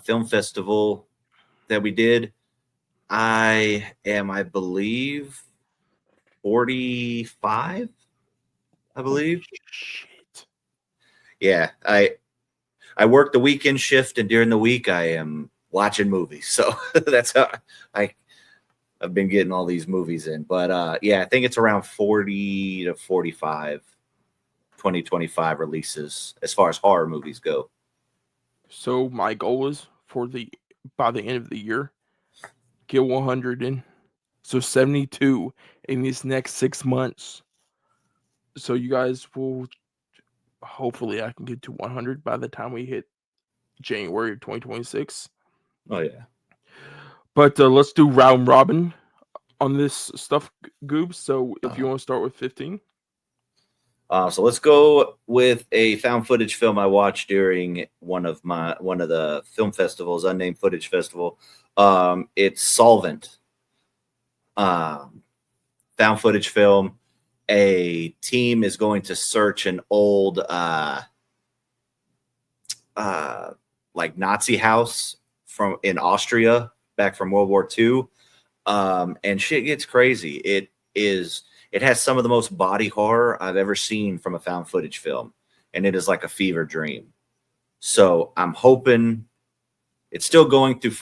S2: film festival that we did, I believe, 45. I
S1: Holy
S2: believe.
S1: shit.
S2: Yeah, I work the weekend shift, and during the week I am watching movies. So that's how I've been getting all these movies in. But yeah, I think it's around 40 to 45 2025 releases as far as horror movies go.
S1: So my goal is by the end of the year, get 100 in. So 72 in these next 6 months. So you guys will hopefully I can get to 100 by the time we hit January of 2026.
S2: Oh yeah.
S1: But let's do round robin on this stuff, Goob. So if you want to start with 15.
S2: So let's go with a found footage film I watched during one of the film festivals, Unnamed Footage Festival. It's Solvent. Found footage film. A team is going to search an old like Nazi house in Austria back from World War II. And shit gets crazy. It has some of the most body horror I've ever seen from a found footage film, and it is like a fever dream. So I'm hoping it's still going through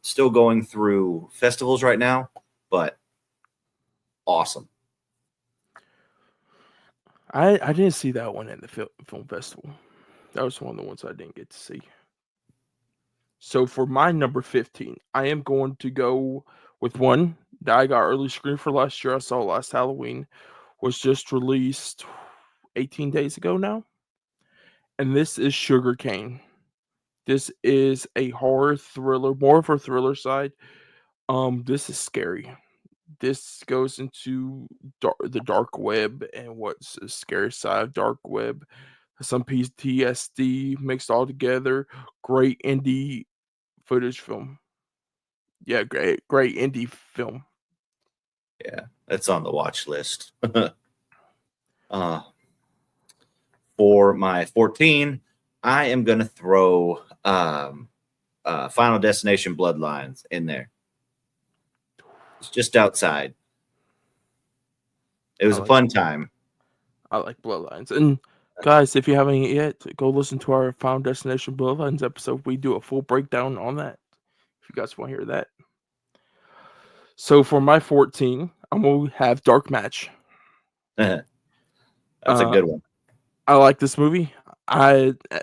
S2: still going through festivals right now, but awesome.
S1: I didn't see that one at the film festival. That was one of the ones I didn't get to see. So for my number 15, I am going to go with one that I got early screen for last year. I saw last Halloween, was just released 18 days ago now. And this is Sugarcane. This is a horror thriller, more of a thriller side. This is scary. This goes into the dark web and what's the scary side of dark web. Some PTSD mixed all together. Great indie footage film. Yeah, great indie film.
S2: Yeah, that's on the watch list. uh, for my 14, I am going to throw Final Destination Bloodlines in there. It's just outside. It was a fun time.
S1: I like Bloodlines. And guys, if you haven't yet, go listen to our Final Destination Bloodlines episode. We do a full breakdown on that. If you guys want to hear that. So for my 14, I'm gonna have Dark Match.
S2: That's a good one.
S1: I like this movie.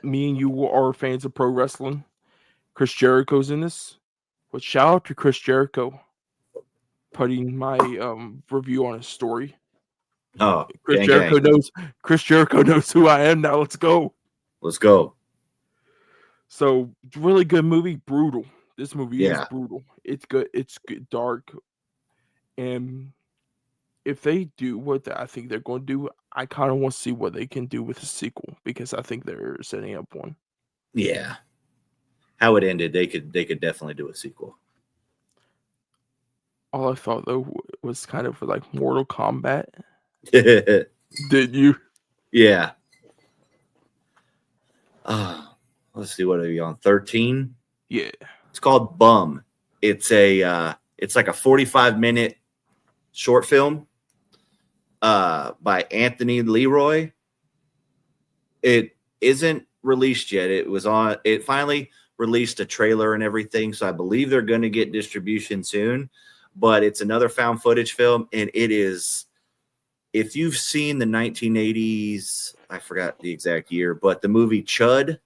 S1: Me and you are fans of pro wrestling. Chris Jericho's in this. But shout out to Chris Jericho putting my review on his story.
S2: Oh,
S1: Chris
S2: gang,
S1: Jericho
S2: gang.
S1: knows. Chris Jericho knows who I am now. Let's go.
S2: Let's go.
S1: So really good movie. Brutal. This movie is
S2: Yeah.
S1: brutal. It's good. It's good, dark. And if they do what I think they're going to do, I kind of want to see what they can do with a sequel because I think they're setting up one.
S2: Yeah. How it ended, they could definitely do a sequel.
S1: All I thought though was kind of like Mortal Kombat.
S2: Did
S1: you?
S2: Yeah. Let's see, what are you on? 13?
S1: Yeah.
S2: It's called Bum. It's like a 45-minute short film by Anthony Leroy. It isn't released yet. It finally released a trailer and everything, so I believe they're going to get distribution soon. But it's another found footage film, and it is, if you've seen the 1980s, I forgot the exact year, but the movie Chud,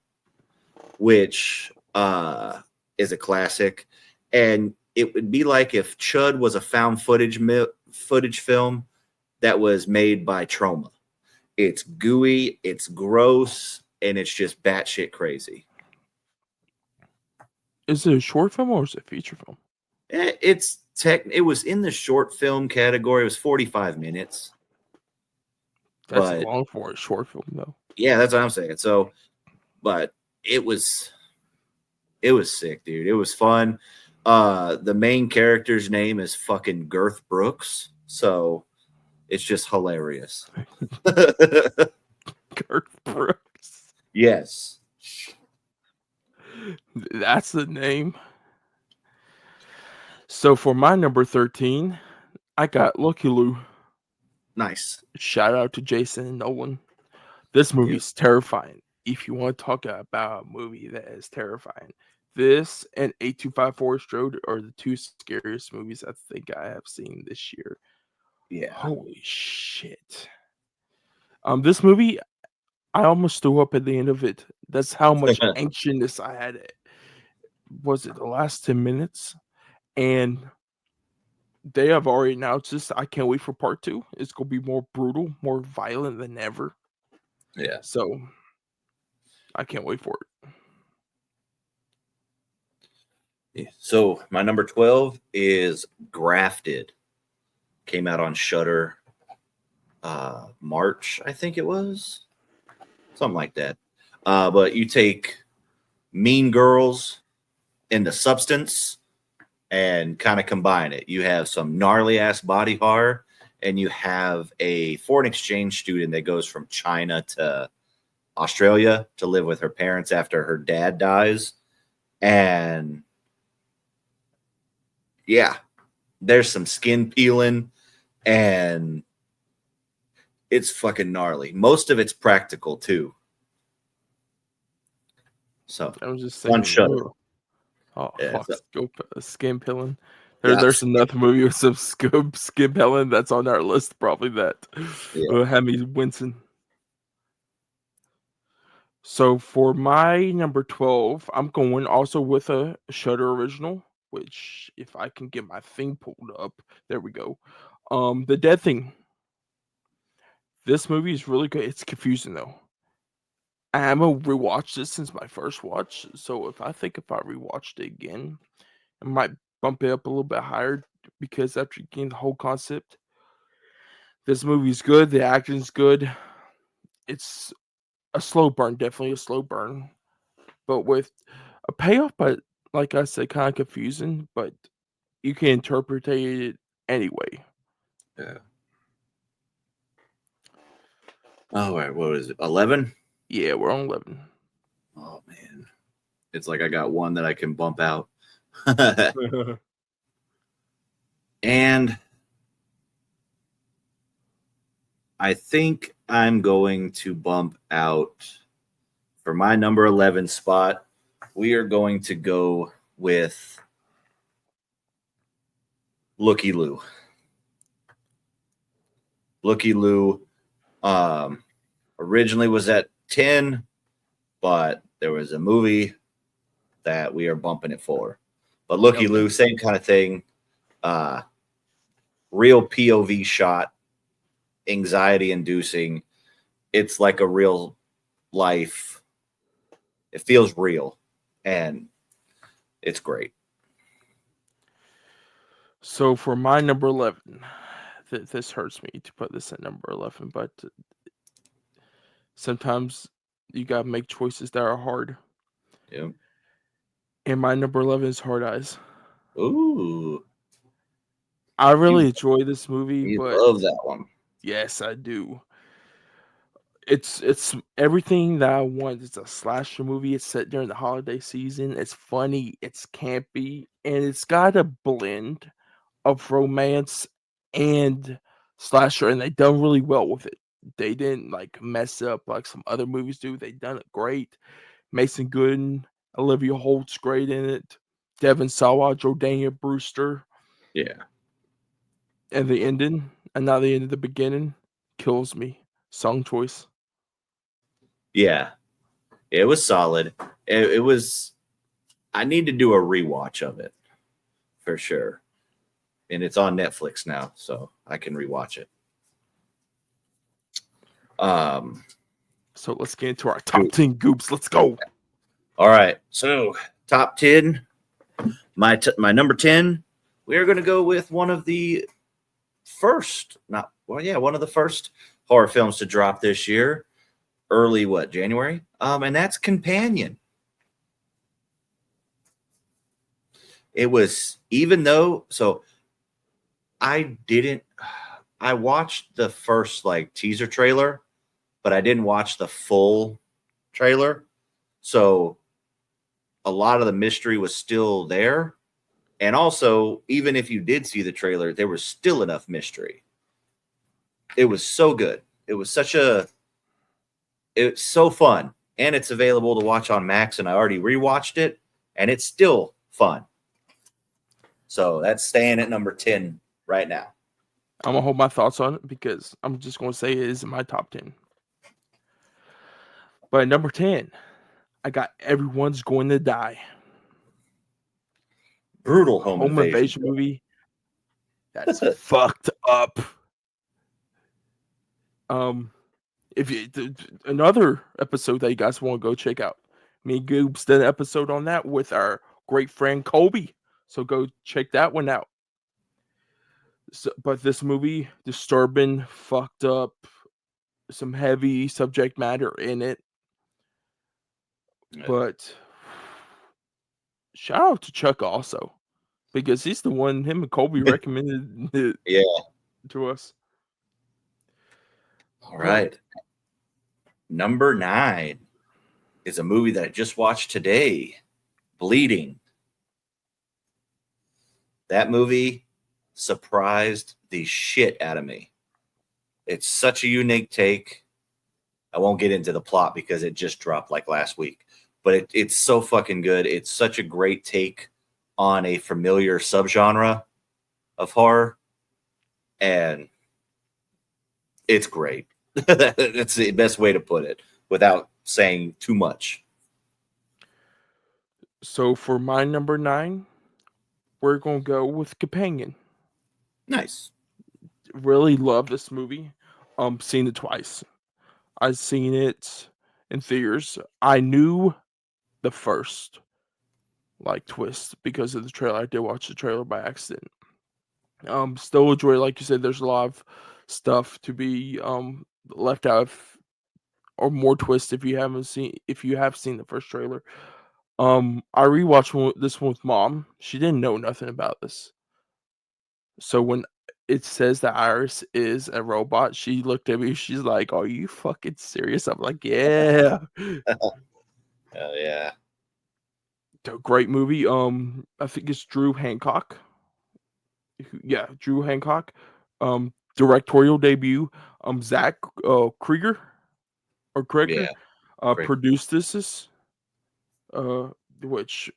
S2: which is a classic, and it would be like if Chud was a found footage film that was made by Troma. It's gooey, it's gross, and it's just batshit crazy.
S1: Is it a short film or is it a feature film?
S2: It was in the short film category. It was 45 minutes.
S1: That's long for a short film, though.
S2: Yeah, that's what I'm saying. So, but it was sick, dude. It was fun. The main character's name is fucking Girth Brooks, so it's just hilarious.
S1: Girth Brooks.
S2: Yes.
S1: That's the name. So for my number 13, I got Lucky Lou.
S2: Nice.
S1: Shout out to Jason and Nolan. This movie's terrifying. If you want to talk about a movie that is terrifying, this and 8254 Strode are the two scariest movies I think I have seen this year.
S2: Yeah.
S1: Holy shit. This movie, I almost threw up at the end of it. That's how much anxiousness I had. Was it the last 10 minutes? And they have already announced this. I can't wait for part 2. It's going to be more brutal, more violent than ever.
S2: Yeah.
S1: So, I can't wait for it.
S2: Yeah. So, my number 12 is Grafted. Came out on Shudder March, I think it was. Something like that. But you take Mean Girls and The Substance and kind of combine it. You have some gnarly ass body horror, and you have a foreign exchange student that goes from China to Australia to live with her parents after her dad dies. And yeah, there's some skin peeling, and it's fucking gnarly. Most of it's practical too. So
S1: I was just saying.
S2: On Shudder.
S1: Oh,
S2: Yeah,
S1: fuck. Skin peeling.
S2: Yeah.
S1: There's another movie with some skin peeling that's on our list, probably that had me wincing. So for my number 12, I'm going also with a Shudder original, which if I can get my thing pulled up, there we go. The Dead Thing. This movie is really good. It's confusing though. I haven't rewatched this since my first watch, so if I rewatched it again, I might bump it up a little bit higher because after getting the whole concept, this movie's good. The acting's good. It's a slow burn, definitely a slow burn, but with a payoff. But like I said, kind of confusing, but you can interpret it anyway.
S2: Yeah. All right. What is it? 11?
S1: Yeah, we're on 11.
S2: Oh, man. It's like I got one that I can bump out. And I think I'm going to bump out for my number 11 spot. We are going to go with Looky Lou. Looky Lou originally was at 10, but there was a movie that we are bumping it for. But Looky Lou, same kind of thing. Real POV shot, anxiety inducing. It's like a real life. It feels real, and it's great.
S1: So for my number 11, this hurts me to put this at number 11, but sometimes you got to make choices that are hard.
S2: Yeah.
S1: And my number 11 is Hard Eyes.
S2: Ooh.
S1: I really enjoy this movie,
S2: You
S1: but
S2: love that one.
S1: yes, I do. It's everything that I want. It's a slasher movie. It's set during the holiday season. It's funny, it's campy, and it's got a blend of romance and slasher, and they done really well with it. They didn't like mess up like some other movies do. They done it great. Mason Gooden, Olivia Holt's great in it. Devin Sawa, Jordania Brewster.
S2: Yeah.
S1: And the ending, and not the end of the beginning, kills me. Song choice.
S2: Yeah. It was solid. It was. I need to do a rewatch of it for sure. And it's on Netflix now, so I can rewatch it.
S1: So let's get into our top 10 goops. Let's go.
S2: All right. So top 10. My number 10. We are going to go with one of the one of the first horror films to drop this year. Early January? And that's Companion. It was, even though, so I watched the first teaser trailer, but I didn't watch the full trailer. So a lot of the mystery was still there. And also, even if you did see the trailer, there was still enough mystery. It was so good. It's so fun. And it's available to watch on Max, and I already rewatched it, and it's still fun. So that's staying at number 10 right now.
S1: I'm going to hold my thoughts on it because I'm just going to say it is in my top 10. But at number 10, I got Everyone's Going to Die.
S2: Brutal home invasion
S1: movie. That's fucked up. If you another episode that you guys want to go check out, me and Goobs did an episode on that with our great friend Colby. So go check that one out. So, but this movie, disturbing, fucked up, some heavy subject matter in it. But shout out to Chuck also, because he's the one, him and Colby recommended it to us.
S2: All right. Number 9 is a movie that I just watched today, Bleeding. That movie surprised the shit out of me. It's such a unique take. I won't get into the plot because it just dropped last week, but it's so fucking good. It's such a great take on a familiar subgenre of horror, and it's great. That's the best way to put it without saying too much.
S1: So for my number 9, we're gonna go with Companion.
S2: Nice.
S1: Really love this movie. Seen it twice. I've seen it in theaters. I knew the first twist because of the trailer. I did watch the trailer by accident. Still enjoy, like you said, there's a lot of stuff to be left out of, or more twists if you have seen the first trailer. I rewatched this one with mom. She didn't know nothing about this. So when it says that Iris is a robot, she looked at me, she's like, "Are you fucking serious?" I'm like, "Yeah."
S2: Oh yeah.
S1: A great movie. I think it's Drew Hancock. Yeah, Drew Hancock. Directorial debut. Zach Krieger or Kreger
S2: Yeah. Great.
S1: produced this. Uh, which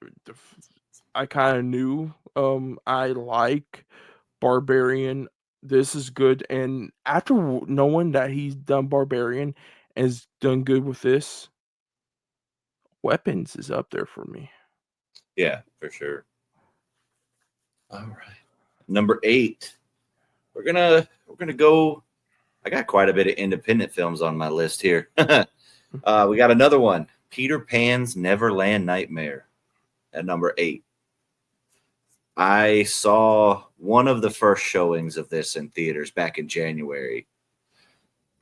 S1: I kind of knew. I like Barbarian. This is good, and after knowing that he's done Barbarian and has done good with this, Weapons is up there for me.
S2: Yeah, for sure. All right. Number 8. We're gonna go. I got quite a bit of independent films on my list here. We got another one. Peter Pan's Neverland Nightmare at number 8. I saw one of the first showings of this in theaters back in January,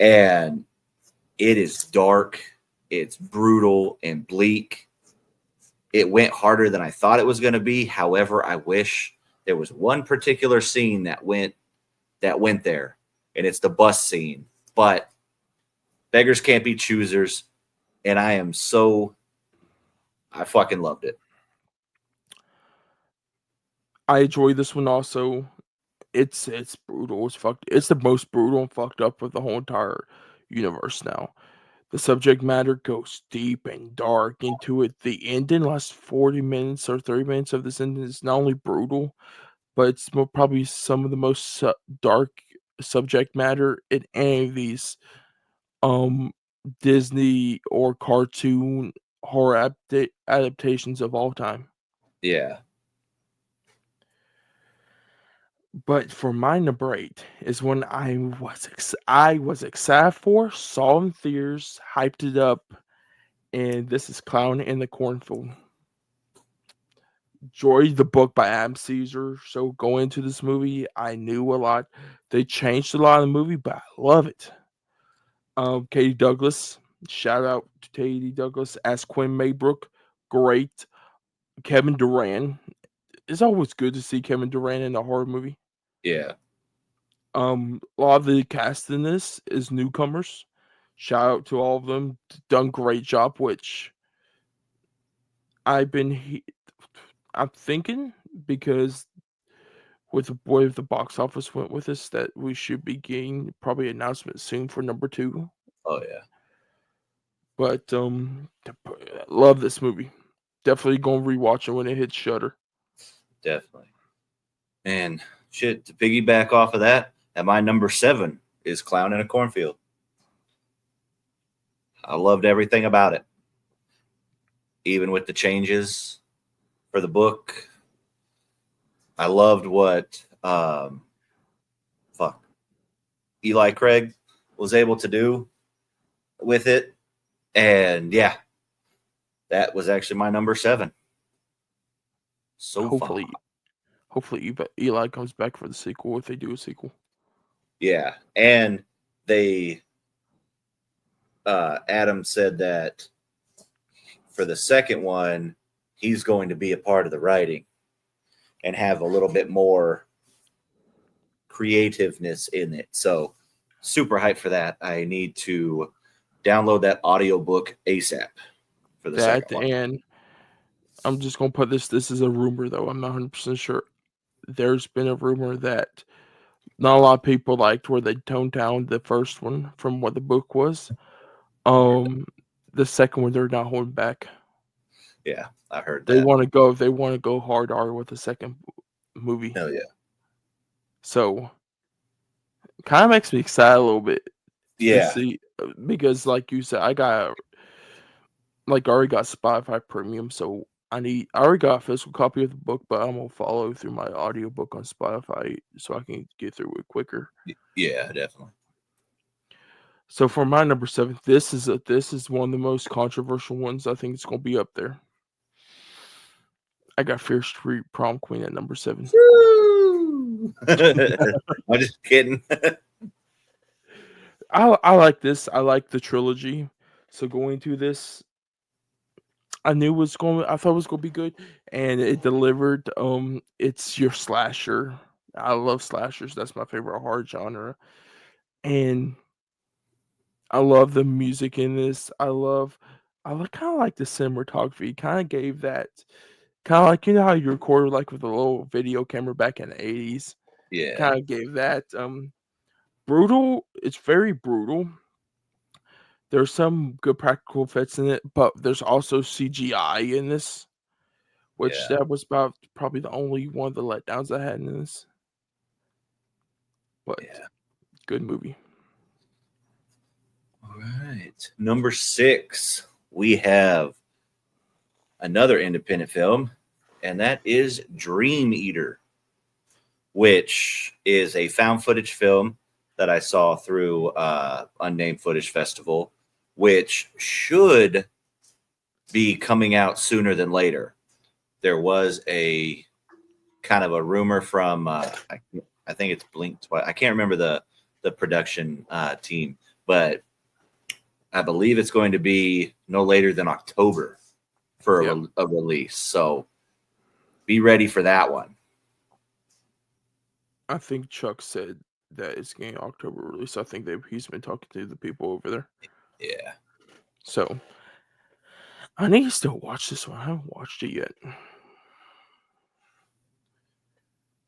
S2: and it is dark, it's brutal and bleak. It went harder than I thought it was going to be. However, I wish there was one particular scene that went there, and it's the bus scene. But beggars can't be choosers, and I fucking loved it.
S1: I enjoy this one also. It's brutal. It's fucked. It's the most brutal and fucked up of the whole entire universe now. The subject matter goes deep and dark into it. The ending, last 40 minutes or 30 minutes of this ending is not only brutal, but it's probably some of the most dark subject matter in any of these um Disney or cartoon horror adaptations of all time.
S2: Yeah.
S1: But for my number 8 is when I was excited for, saw in theaters, hyped it up, and this is Clown in the Cornfield. Enjoyed the book by Adam Caesar, so going into this movie, I knew a lot. They changed a lot of the movie, but I love it. Katie Douglas, shout out to Katie Douglas as Quinn Maybrook, great. Kevin Durant, it's always good to see Kevin Durant in a horror movie.
S2: Yeah.
S1: A lot of the cast in this is newcomers. Shout out to all of them, done great job. Which I've been, I'm thinking because with the way the box office went with us, that we should be getting probably announcement soon for number 2.
S2: Oh yeah.
S1: But love this movie. Definitely gonna rewatch it when it hits Shutter.
S2: Definitely. And shit, to piggyback off of that, at my number 7 is Clown in a Cornfield. I loved everything about it. Even with the changes for the book. I loved what Eli Craig was able to do with it. And yeah, that was actually my number 7. So
S1: Hopefully,
S2: far.
S1: hopefully Eli comes back for the sequel if they do a sequel.
S2: Yeah. And they Adam said that for the second one, he's going to be a part of the writing and have a little bit more creativeness in it. So super hyped for that. I need to download that audiobook ASAP for the
S1: That
S2: second one.
S1: and I'm just gonna put this. This is a rumor though. I'm not 100% sure. There's been a rumor that not a lot of people liked where they toned down the first one from what the book was. Um, the second one they're not holding back.
S2: Yeah, I heard
S1: They
S2: that.
S1: want to go. They want to go hard R with the second movie.
S2: Hell yeah.
S1: So kind of makes me excited a little bit to
S2: Yeah.
S1: see because, like you said, I got like I already got Spotify Premium, so I already got a physical copy of the book, but I'm gonna follow through my audiobook on Spotify so I can get through it quicker.
S2: Yeah, definitely.
S1: So for my number 7, this is one of the most controversial ones. I think it's gonna be up there. I got Fear Street Prom Queen at number 7.
S2: Woo! I'm just kidding.
S1: I like this. I like the trilogy. So going to this, I knew it was going. I thought it was going to be good, and it delivered. It's your slasher. I love slashers. That's my favorite horror genre, and I love the music in this. I like kind of like the cinematography. Kind of gave that kind of like how you record like with a little video camera back in the 80s.
S2: Yeah,
S1: Kind of gave that brutal. It's very brutal. There's some good practical effects in it, but there's also CGI in this, which
S2: yeah,
S1: that was about probably the only one of the letdowns I had in this. But
S2: yeah.
S1: good movie.
S2: All right. Number 6, we have another independent film, and that is Dream Eater, which is a found footage film that I saw through Unnamed Footage Festival, which should be coming out sooner than later. There was a kind of a rumor from I think it's Blink. I can't remember the production team, but I believe it's going to be no later than October for
S1: Yep.
S2: a release. So be ready for that one.
S1: I think Chuck said that it's getting October release. I think he's been talking to the people over there.
S2: Yeah.
S1: So I need to still watch this one. I haven't watched it yet.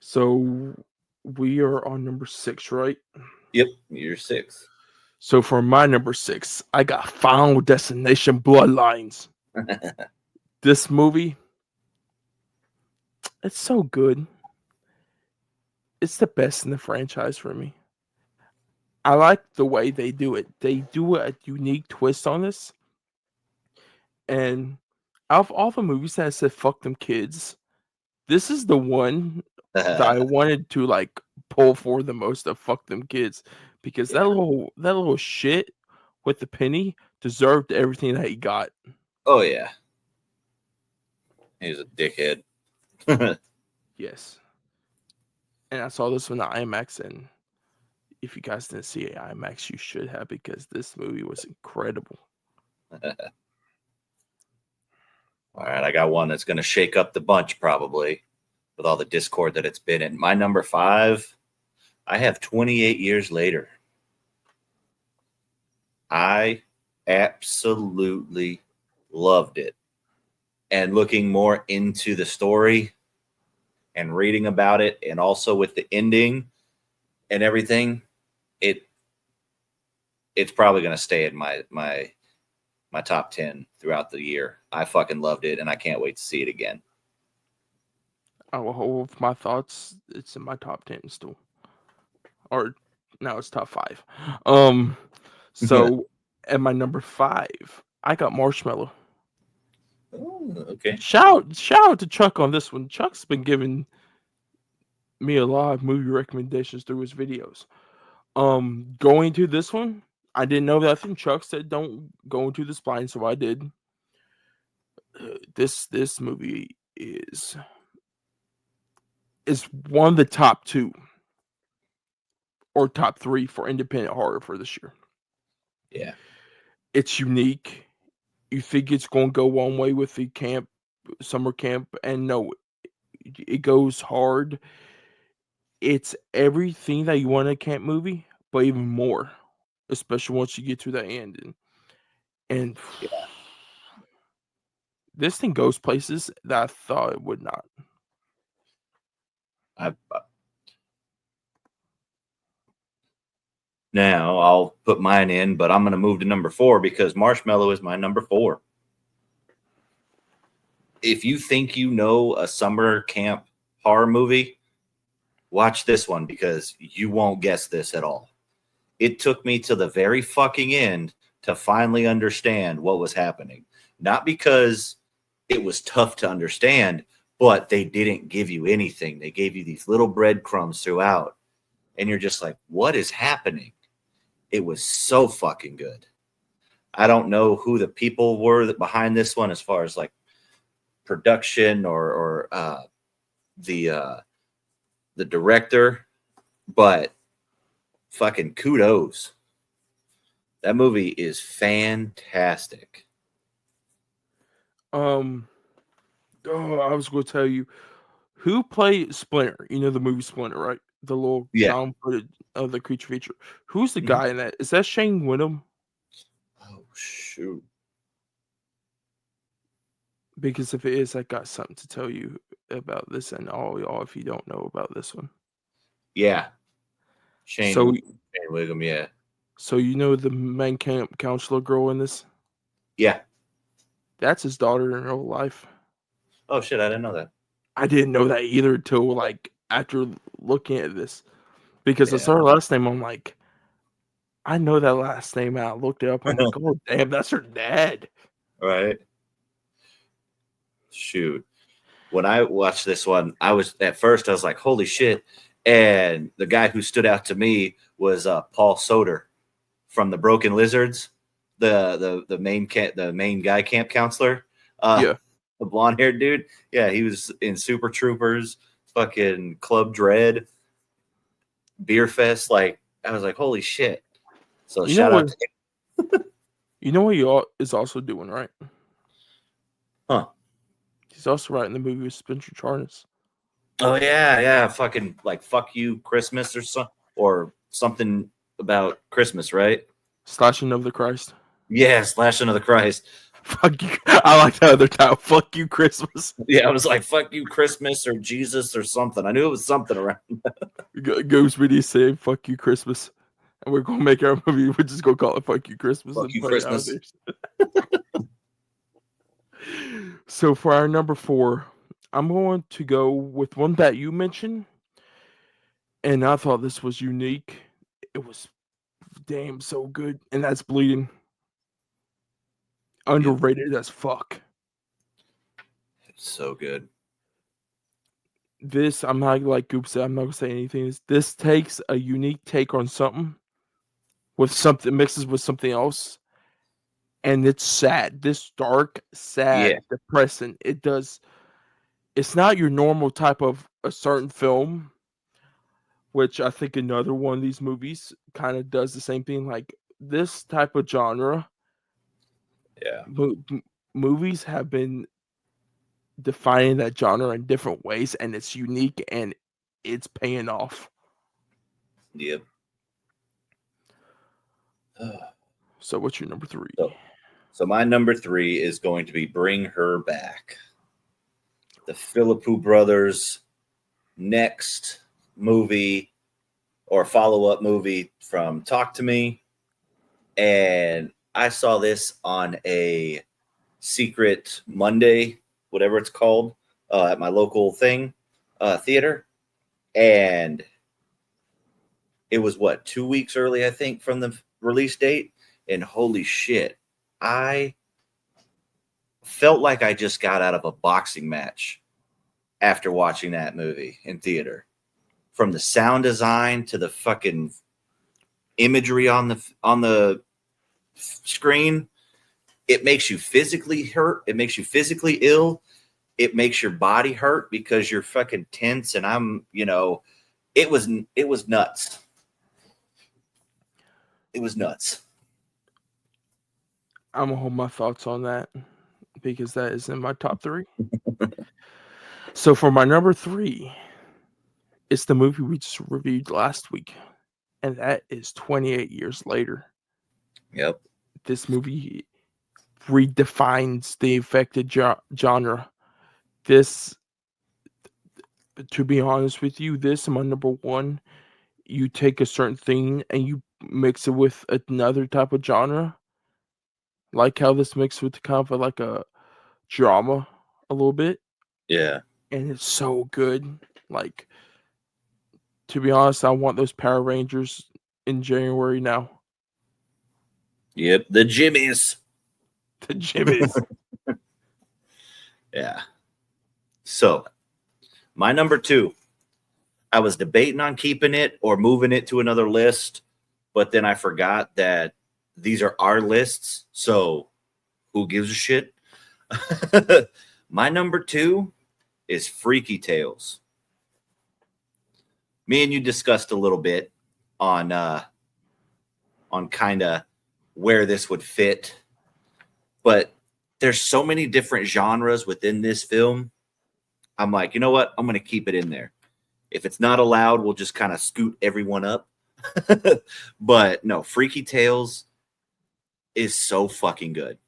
S1: So we are on number 6, right?
S2: Yep. You're 6.
S1: So for my number 6, I got Final Destination Bloodlines. This movie, it's so good. It's the best in the franchise for me. I like the way they do it. They do a unique twist on this. And out of all the movies that said fuck them kids, this is the one that I wanted to like pull for the most of fuck them kids because
S2: Yeah.
S1: that little shit with the penny deserved everything that he got.
S2: Oh yeah. He's a dickhead.
S1: Yes. And I saw this one at IMAX, and if you guys didn't see it at IMAX, you should have because this movie was incredible.
S2: All right, I got one that's going to shake up the bunch probably with all the discord that it's been in. My number 5, I have 28 Years Later. I absolutely loved it. And looking more into the story and reading about it, and also with the ending and everything, it's probably going to stay in my top 10 throughout the year. I fucking loved it, and I can't wait to see it again.
S1: I will hold my thoughts. It's in my top 10 still. Or now it's top 5. So at my number 5, I got Marshmallow.
S2: Oh, okay.
S1: Shout out to Chuck on this one. Chuck's been giving me a lot of movie recommendations through his videos. Going to this one, I didn't know that. I think Chuck said don't go into this blind, so I did. This movie is one of the top 2 or top 3 for independent horror for this year.
S2: Yeah.
S1: It's unique. You think it's going to go one way with the summer camp, and no, it goes hard. It's everything that you want in a camp movie, but even more, especially once you get to the end. And
S2: Yeah.
S1: this thing goes places that I thought it would not.
S2: Now I'll put mine in, but I'm going to move to number 4 because Marshmallow is my number 4. If you think you know a summer camp horror movie, watch this one because you won't guess this at all. It took me to the very fucking end to finally understand what was happening. not because it was tough to understand, but they didn't give you anything. They gave you these little breadcrumbs throughout, and you're just like, what is happening? It was so fucking good. I don't know who the people were that behind this one as far as like production or the director, but fucking kudos. That movie is fantastic.
S1: Oh, I was going to tell you who played Splinter. You know the movie Splinter, right? The little
S2: Yeah.
S1: found footage of the creature feature. Who's the
S2: Mhm.
S1: guy in that? Is that Shane Wyndham?
S2: Oh shoot.
S1: Because if it is, I got something to tell you about this and all y'all if you don't know about this one.
S2: Yeah.
S1: So,
S2: Shane Wiggum, yeah.
S1: so you know the main camp counselor girl in this?
S2: Yeah.
S1: That's his daughter in real life.
S2: Oh shit, I didn't know that.
S1: I didn't know that either until like after looking at this. Because I
S2: Yeah.
S1: saw her last name, I'm like, I know that last name. And I looked it up. I'm like, oh damn, that's her dad.
S2: Right. Shoot. When I watched this one, I was like, holy shit. And the guy who stood out to me was Paul Soder from the Broken Lizards, the main guy camp counselor.
S1: Yeah.
S2: The blonde haired dude. Yeah, he was in Super Troopers, fucking Club Dread, Beer Fest. Like, I was like, holy shit. So
S1: You know
S2: shout out
S1: what?
S2: to him.
S1: You know what he is also doing, right?
S2: Huh.
S1: He's also writing the movie with Spencer Charnas.
S2: Oh yeah. Fucking like fuck you Christmas or something about Christmas, right?
S1: Slashing of the Christ.
S2: Yeah, Slashing of the Christ.
S1: Fuck you. I like the other title. Fuck you, Christmas.
S2: Yeah, I was like, fuck you, Christmas or Jesus or something. I knew it was something around.
S1: Goes really say fuck you, Christmas. And we're gonna make our movie. We're just gonna call it "Fuck You Christmas"
S2: Fuck
S1: and
S2: you,
S1: put it out
S2: Christmas.
S1: there. So for our number 4, I'm going to go with one that you mentioned, and I thought this was unique. It was damn so good, and that's Bleeding. Underrated as fuck.
S2: It's so good.
S1: This, I'm not like Goop said, I'm not gonna say anything. This takes a unique take on something with something mixes with something else, and it's sad. This dark, sad,
S2: Yeah.
S1: depressing. It's not your normal type of a certain film, which I think another one of these movies kind of does the same thing. Like this type of genre,
S2: Yeah.
S1: movies have been defining that genre in different ways, and it's unique and it's paying off.
S2: Yep.
S1: So, what's your number 3?
S2: So my number 3 is going to be Bring Her Back. The Philippou brothers' next movie or follow-up movie from Talk to Me. And I saw this on a Secret Monday, whatever it's called, at my local theater. And it was 2 weeks early, I think, from the release date. And holy shit, I felt like I just got out of a boxing match after watching that movie in theater. From the sound design to the fucking imagery on the screen, it makes you physically hurt. It makes you physically ill. It makes your body hurt because you're fucking tense. And it was nuts. It was nuts.
S1: I'm gonna hold my thoughts on that because that is in my top 3. So for my number 3, it's the movie we just reviewed last week, and that is 28 Years Later.
S2: Yep.
S1: This movie redefines the affected genre. This, to be honest with you, this is my number 1. You take a certain thing and you mix it with another type of genre, like how this mixed with kind of like a drama a little bit,
S2: Yeah.
S1: and it's so good. Like, to be honest, I want those Power Rangers in January now.
S2: Yep. The Jimmies.
S1: The Jimmies.
S2: Yeah. So, my number 2, I was debating on keeping it or moving it to another list, but then I forgot that these are our lists. So, who gives a shit? My number 2 is Freaky Tales. Me and you discussed a little bit on kind of where this would fit, but there's so many different genres within this film. I'm like, you know what? I'm going to keep it in there. If it's not allowed, we'll just kind of scoot everyone up. But no, Freaky Tales is so fucking good.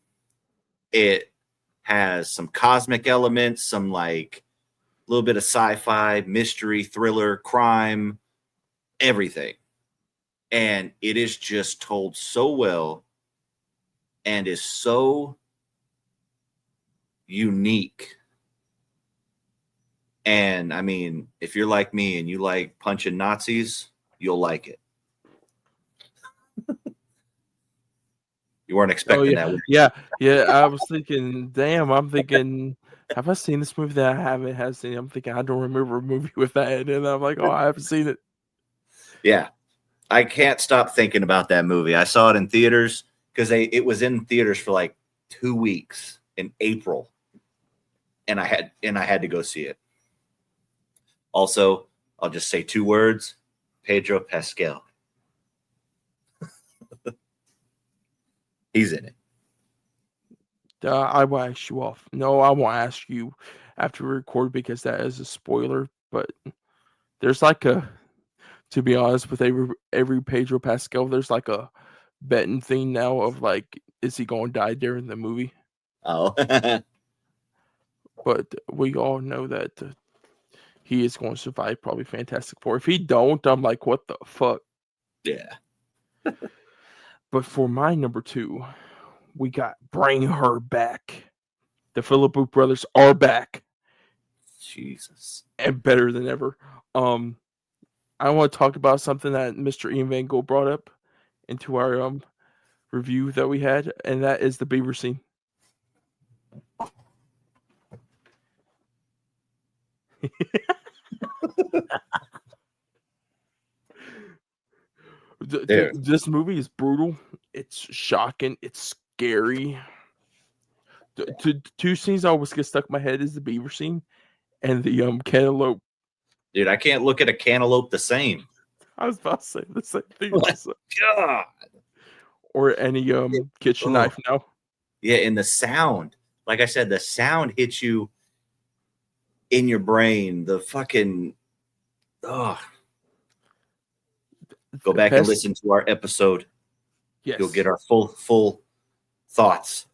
S2: It has some cosmic elements, some like a little bit of sci-fi, mystery, thriller, crime, everything. And it is just told so well and is so unique. And I mean, if you're like me and you like punching Nazis, you'll like it. You weren't expecting that.
S1: Yeah. I was thinking, damn. I'm thinking, have I seen this movie that I haven't seen? I'm thinking, I don't remember a movie with that, and I'm like, oh, I haven't seen it.
S2: Yeah, I can't stop thinking about that movie. I saw it in theaters because it was in theaters for like 2 weeks in April, and I had to go see it. Also, I'll just say 2 words: Pedro Pascal. He's in it.
S1: I will ask you off. No, I won't ask you after we record because that is a spoiler. But there's like a, to be honest, with every Pedro Pascal, there's like a betting thing now of like, is he going to die during the movie?
S2: Oh,
S1: But we all know that he is going to survive probably Fantastic Four. If he don't, I'm like, what the fuck?
S2: yeah.
S1: But for my number 2, we got Bring Her Back. The Philip brothers are back
S2: Jesus.
S1: and better than ever. I want to talk about something that Mr. Ian Van Gogh brought up into our review that we had, and that is the beaver scene. This movie is brutal. It's shocking. It's scary. Two scenes I always get stuck in my head is the beaver scene and the cantaloupe.
S2: Dude, I can't look at a cantaloupe the same.
S1: I was about to say the same thing. Also.
S2: God.
S1: Or any kitchen knife now.
S2: Yeah, and the sound. Like I said, the sound hits you in your brain. The fucking go back and listen to our episode.
S1: Yes.
S2: You'll get our full thoughts.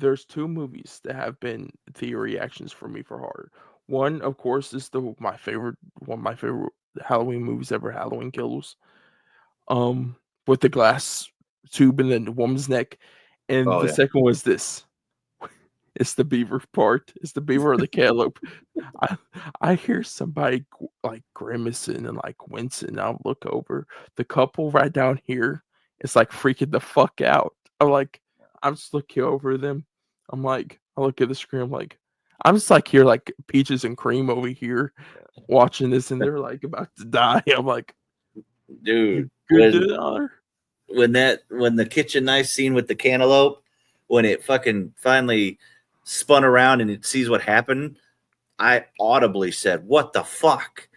S1: There's 2 movies that have been theater reactions for me for horror. One, of course, is one of my favorite Halloween movies ever, Halloween Kills. With the glass tube in the woman's neck. And the second was this. It's the beaver part. It's the beaver or the cantaloupe. I hear somebody like grimacing and like wincing. I'll look over. The couple right down here, it's like freaking the fuck out. I'm just looking over them. I'm like, I look at the screen. I'm like, I'm just like here, like peaches and cream over here, watching this, and they're like about to die. I'm like,
S2: dude,
S1: good to the honor.
S2: When the kitchen knife scene with the cantaloupe, when it fucking finally spun around and it sees what happened, I audibly said, "What the fuck?"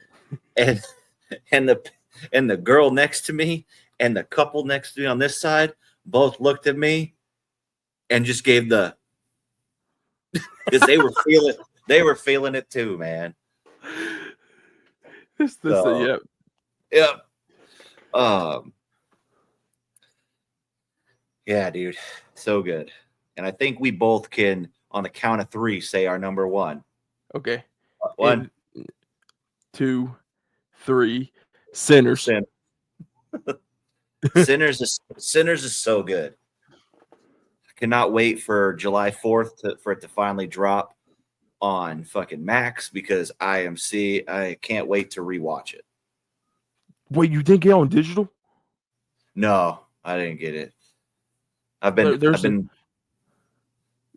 S2: And the girl next to me and the couple next to me on this side both looked at me and just gave the, because they were feeling it too, man.
S1: Yep.
S2: Yeah, dude, so good. And I think we both can, on the count of 3, say our number 1.
S1: Okay.
S2: 1,
S1: 2, 3. Sinners.
S2: Sinners is so good. I cannot wait for July 4th for it to finally drop on fucking Max, because I can't wait to rewatch it.
S1: Wait, you didn't get it on digital?
S2: No, I didn't get it. I've
S1: There's
S2: been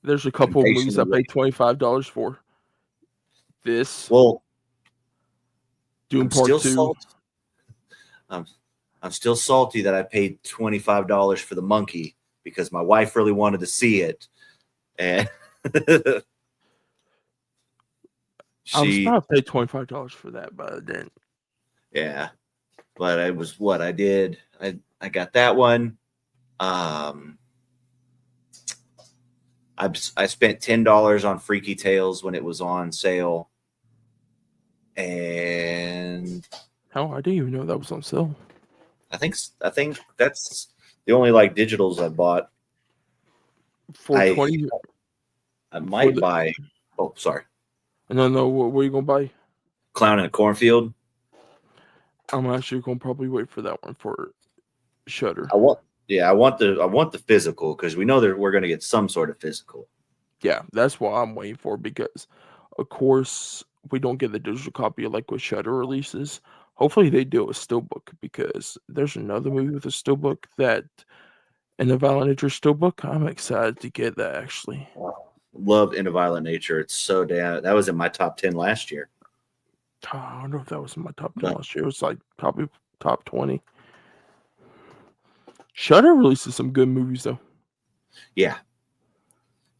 S1: a couple of movies I
S2: impatiently
S1: paid
S2: waiting.
S1: $25 for. This
S2: Well,
S1: Doom
S2: I'm
S1: Part
S2: still
S1: 2.
S2: salty. I'm I'm still salty that I paid $25 for the monkey because my wife really wanted to see it, and
S1: I was
S2: she,
S1: about to pay $25 for that, but I didn't.
S2: yeah. But it was what I did. I got that one. Um, I spent $10 on Freaky Tales when it was on sale, and
S1: Hell, I didn't even know that was on sale.
S2: I think that's the only like digitals I bought.
S1: For
S2: I
S1: 20
S2: I
S1: for
S2: might
S1: the
S2: buy. Oh, sorry,
S1: no, what are you gonna buy?
S2: Clown in a Cornfield.
S1: I'm actually gonna probably wait for that one for Shutter.
S2: I want. Yeah, I want the physical because we know that we're going to get some sort of physical.
S1: Yeah, that's what I'm waiting for because, of course, we don't get the digital copy like with Shutter releases. Hopefully, they do a steelbook because there's another movie with a steelbook that, in the Violent Nature steelbook, I'm excited to get that actually.
S2: Love In a Violent Nature. It's so damn. That was in my top 10 last year.
S1: I don't know if that was in my top 10
S2: But
S1: last year. It was like probably top 20. Shutter releases some good movies though,
S2: yeah,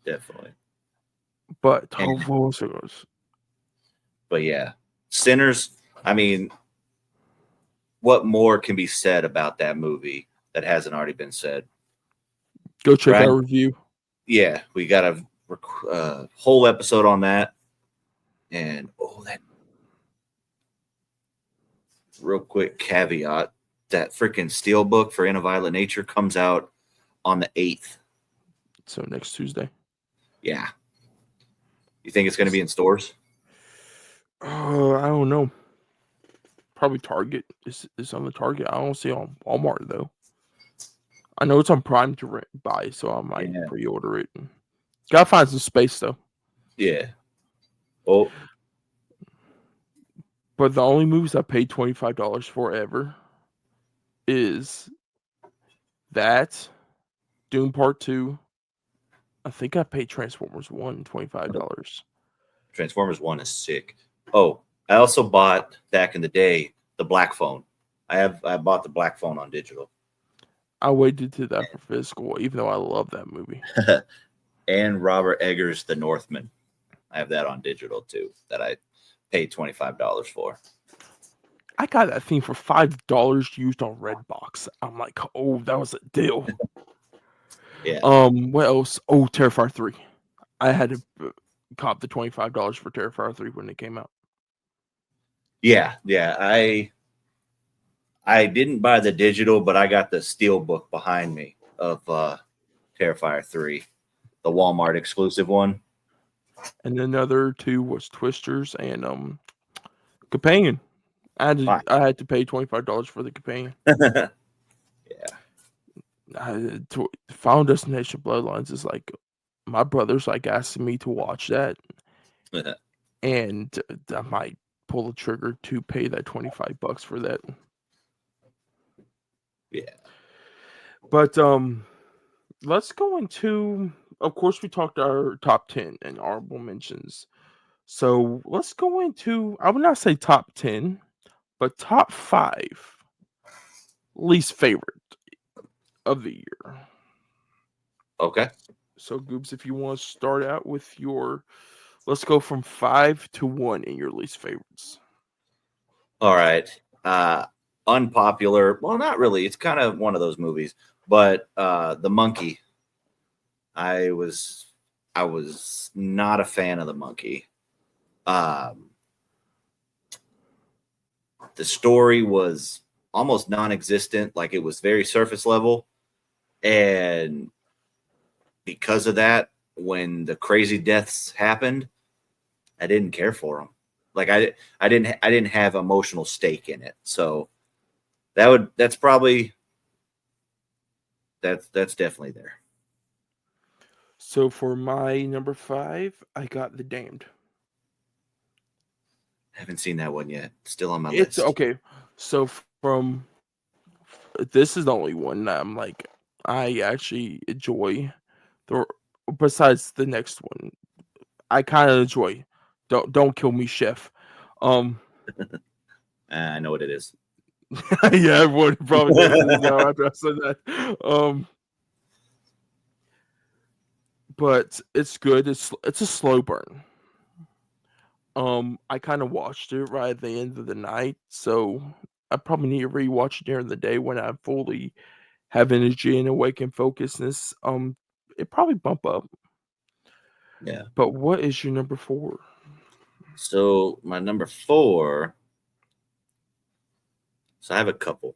S2: definitely.
S1: but
S2: And
S1: what was it?
S2: but yeah, Sinners. I mean, what more can be said about that movie that hasn't already been said?
S1: Go check
S2: Right?
S1: our review.
S2: Yeah, we got a whole episode on that. And that real quick caveat: that freaking steelbook for In a Violent Nature comes out on the 8th.
S1: So next Tuesday.
S2: Yeah, you think it's going to be in stores?
S1: I don't know. Probably Target is on the Target. I don't see it on Walmart though. I know it's on Prime to buy, so I might
S2: Yeah,
S1: pre-order it. Gotta find some space though.
S2: yeah. Oh,
S1: But the only movies I paid $25 for ever is that Doom Part 2. I think I paid Transformers 1 $25.
S2: Transformers One is sick. Oh, I also bought back in the day the black phone. I bought the black phone on digital.
S1: I waited to that for physical, even though I love that movie.
S2: And Robert Eggers' The Northman. I have that on digital too. That I paid $25 for.
S1: I got that thing for $5 used on Redbox. I'm like, oh, that was a deal.
S2: Yeah,
S1: What else? Oh, Terrifier 3. I had to cop the $25 for Terrifier 3 when it came out.
S2: yeah, yeah. I didn't buy the digital, but I got the steel book behind me of Terrifier 3, the Walmart exclusive one.
S1: And another two was Twisters and Companion. I had to pay $25 for the Companion.
S2: Yeah.
S1: Final Destination Bloodlines is like my brother's like asking me to watch that, and I might pull the trigger to pay that $25 for that.
S2: Yeah.
S1: But let's go into. Of course, we talked our top 10 and honorable mentions. So let's go into. I would not say top 10, but top 5 least favorite of the year.
S2: Okay.
S1: So, Goobs, if you want to start out with your, let's go from 5 to 1 in your least favorites.
S2: All right. Unpopular. Well, not really. It's kind of one of those movies. But The Monkey. I was not a fan of The Monkey. The story was almost non-existent. Like, it was very surface level. And because of that, when the crazy deaths happened, I didn't care for them. Like, I didn't have emotional stake in it. So that's definitely there.
S1: So, for my number 5, I got The Damned.
S2: Haven't seen that one yet. Still on my
S1: It's
S2: list.
S1: okay. So, from this is the only one that I'm like, I actually enjoy the. Besides the next one, I kind of enjoy. Don't kill me, chef. Um,
S2: I know what it is.
S1: yeah, everyone probably knows this now after I said that. But it's good. It's a slow burn. I kind of watched it right at the end of the night, so I probably need to rewatch it during the day when I fully have energy and awake and focusness. It probably bump up.
S2: Yeah.
S1: But what is your number 4?
S2: So my number 4. So I have a couple.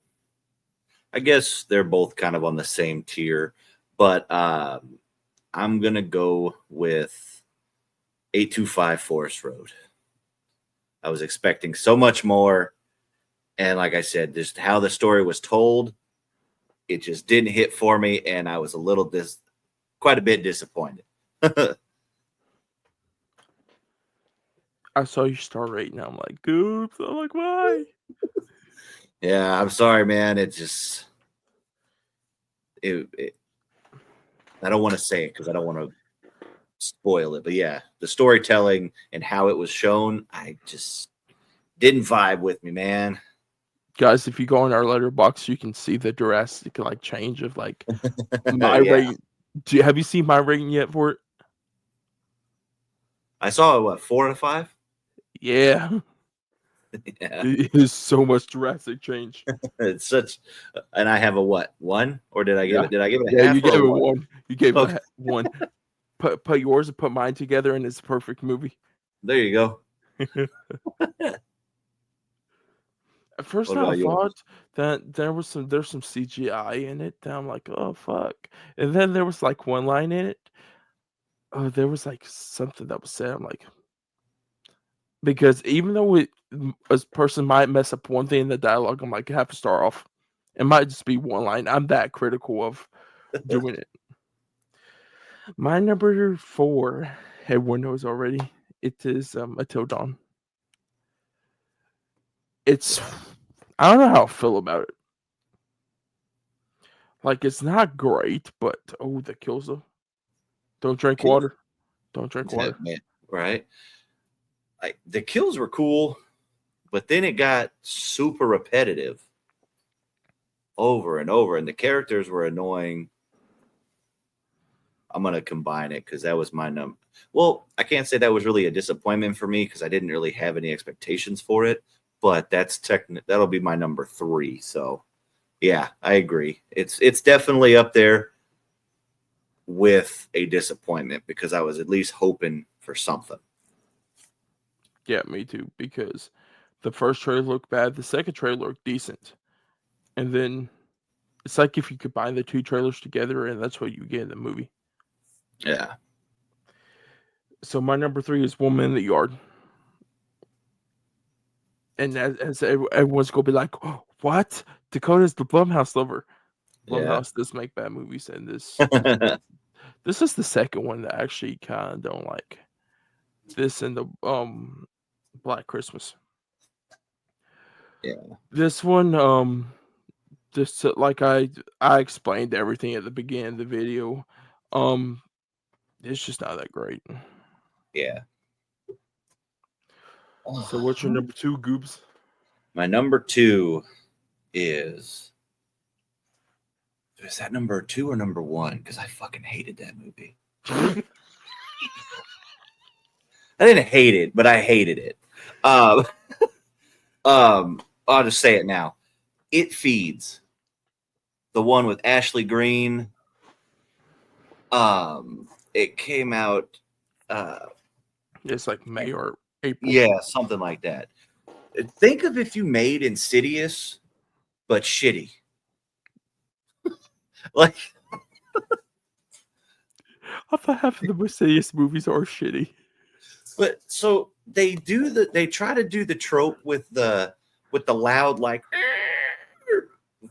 S2: I guess they're both kind of on the same tier, but I'm gonna go with 825 Forest Road. I was expecting so much more, and like I said, just how the story was told, it just didn't hit for me, and I was quite a bit disappointed.
S1: I saw your star rating. I'm like, oops. I'm like, why?
S2: Yeah, I'm sorry, man. It just it I don't want to say it because I don't want to spoil it, but yeah, the storytelling and how it was shown, I just didn't vibe with me, man.
S1: Guys, if you go on our letterbox, you can see the drastic like change of like my
S2: Yeah,
S1: rating. Have you seen my rating yet for it?
S2: I saw what 4 out of 5.
S1: Yeah,
S2: Yeah,
S1: it is so much drastic change.
S2: it's such, and I have a what 1, or did I give
S1: Yeah,
S2: it? Did I give it a
S1: yeah. You
S2: half or
S1: gave
S2: a
S1: it
S2: 1?
S1: 1. You gave it
S2: Okay,
S1: a 1. Put yours and put mine together, and it's a perfect movie.
S2: there you go.
S1: At first,
S2: What
S1: I
S2: about yours?
S1: thought that there's some CGI in it. And I'm like, oh fuck. And then there was like one line in it. Oh, there was like something that was said. I'm like, because even though a person might mess up one thing in the dialogue, I'm like, half a star off. It might just be one line. I'm that critical of doing it. My number 4, everyone knows already. It is Until Dawn. It's
S2: Yeah,
S1: I don't know how I feel about it. Like it's not great, but oh, the kills though. Don't drink
S2: kills,
S1: water. Don't drink water.
S2: man, right? Like the kills were cool, but then it got super repetitive over and over, and the characters were annoying. I'm gonna combine it because that was my number. Well, I can't say that was really a disappointment for me because I didn't really have any expectations for it. But that'll be my number 3. So yeah, I agree. It's definitely up there with a disappointment because I was at least hoping for something.
S1: Yeah, me too. Because the first trailer looked bad, the second trailer looked decent, and then it's like if you combine the two trailers together, and that's what you get in the movie.
S2: Yeah.
S1: So my number 3 is Woman in the Yard, and as everyone's gonna be like, oh, "What? Dakota's the Blumhouse lover."
S2: Yeah.
S1: Blumhouse does make bad movies, and this is the second one that I actually kind of don't like. This and the Black Christmas.
S2: Yeah.
S1: This one, just like I explained everything at the beginning of the video. Um, it's just not that great.
S2: Yeah.
S1: So what's your number 2, Goobs?
S2: My number 2 is that number 2 or number 1? Because I fucking hated that movie. I didn't hate it, but I hated it. Um, I'll just say it now. It Feeds, the one with Ashley Greene. It came out.
S1: It's like May or April.
S2: Yeah, something like that. Think of if you made Insidious, but shitty. Like,
S1: I thought half of the Mercedes movies are shitty.
S2: but so they try to do the trope with the loud like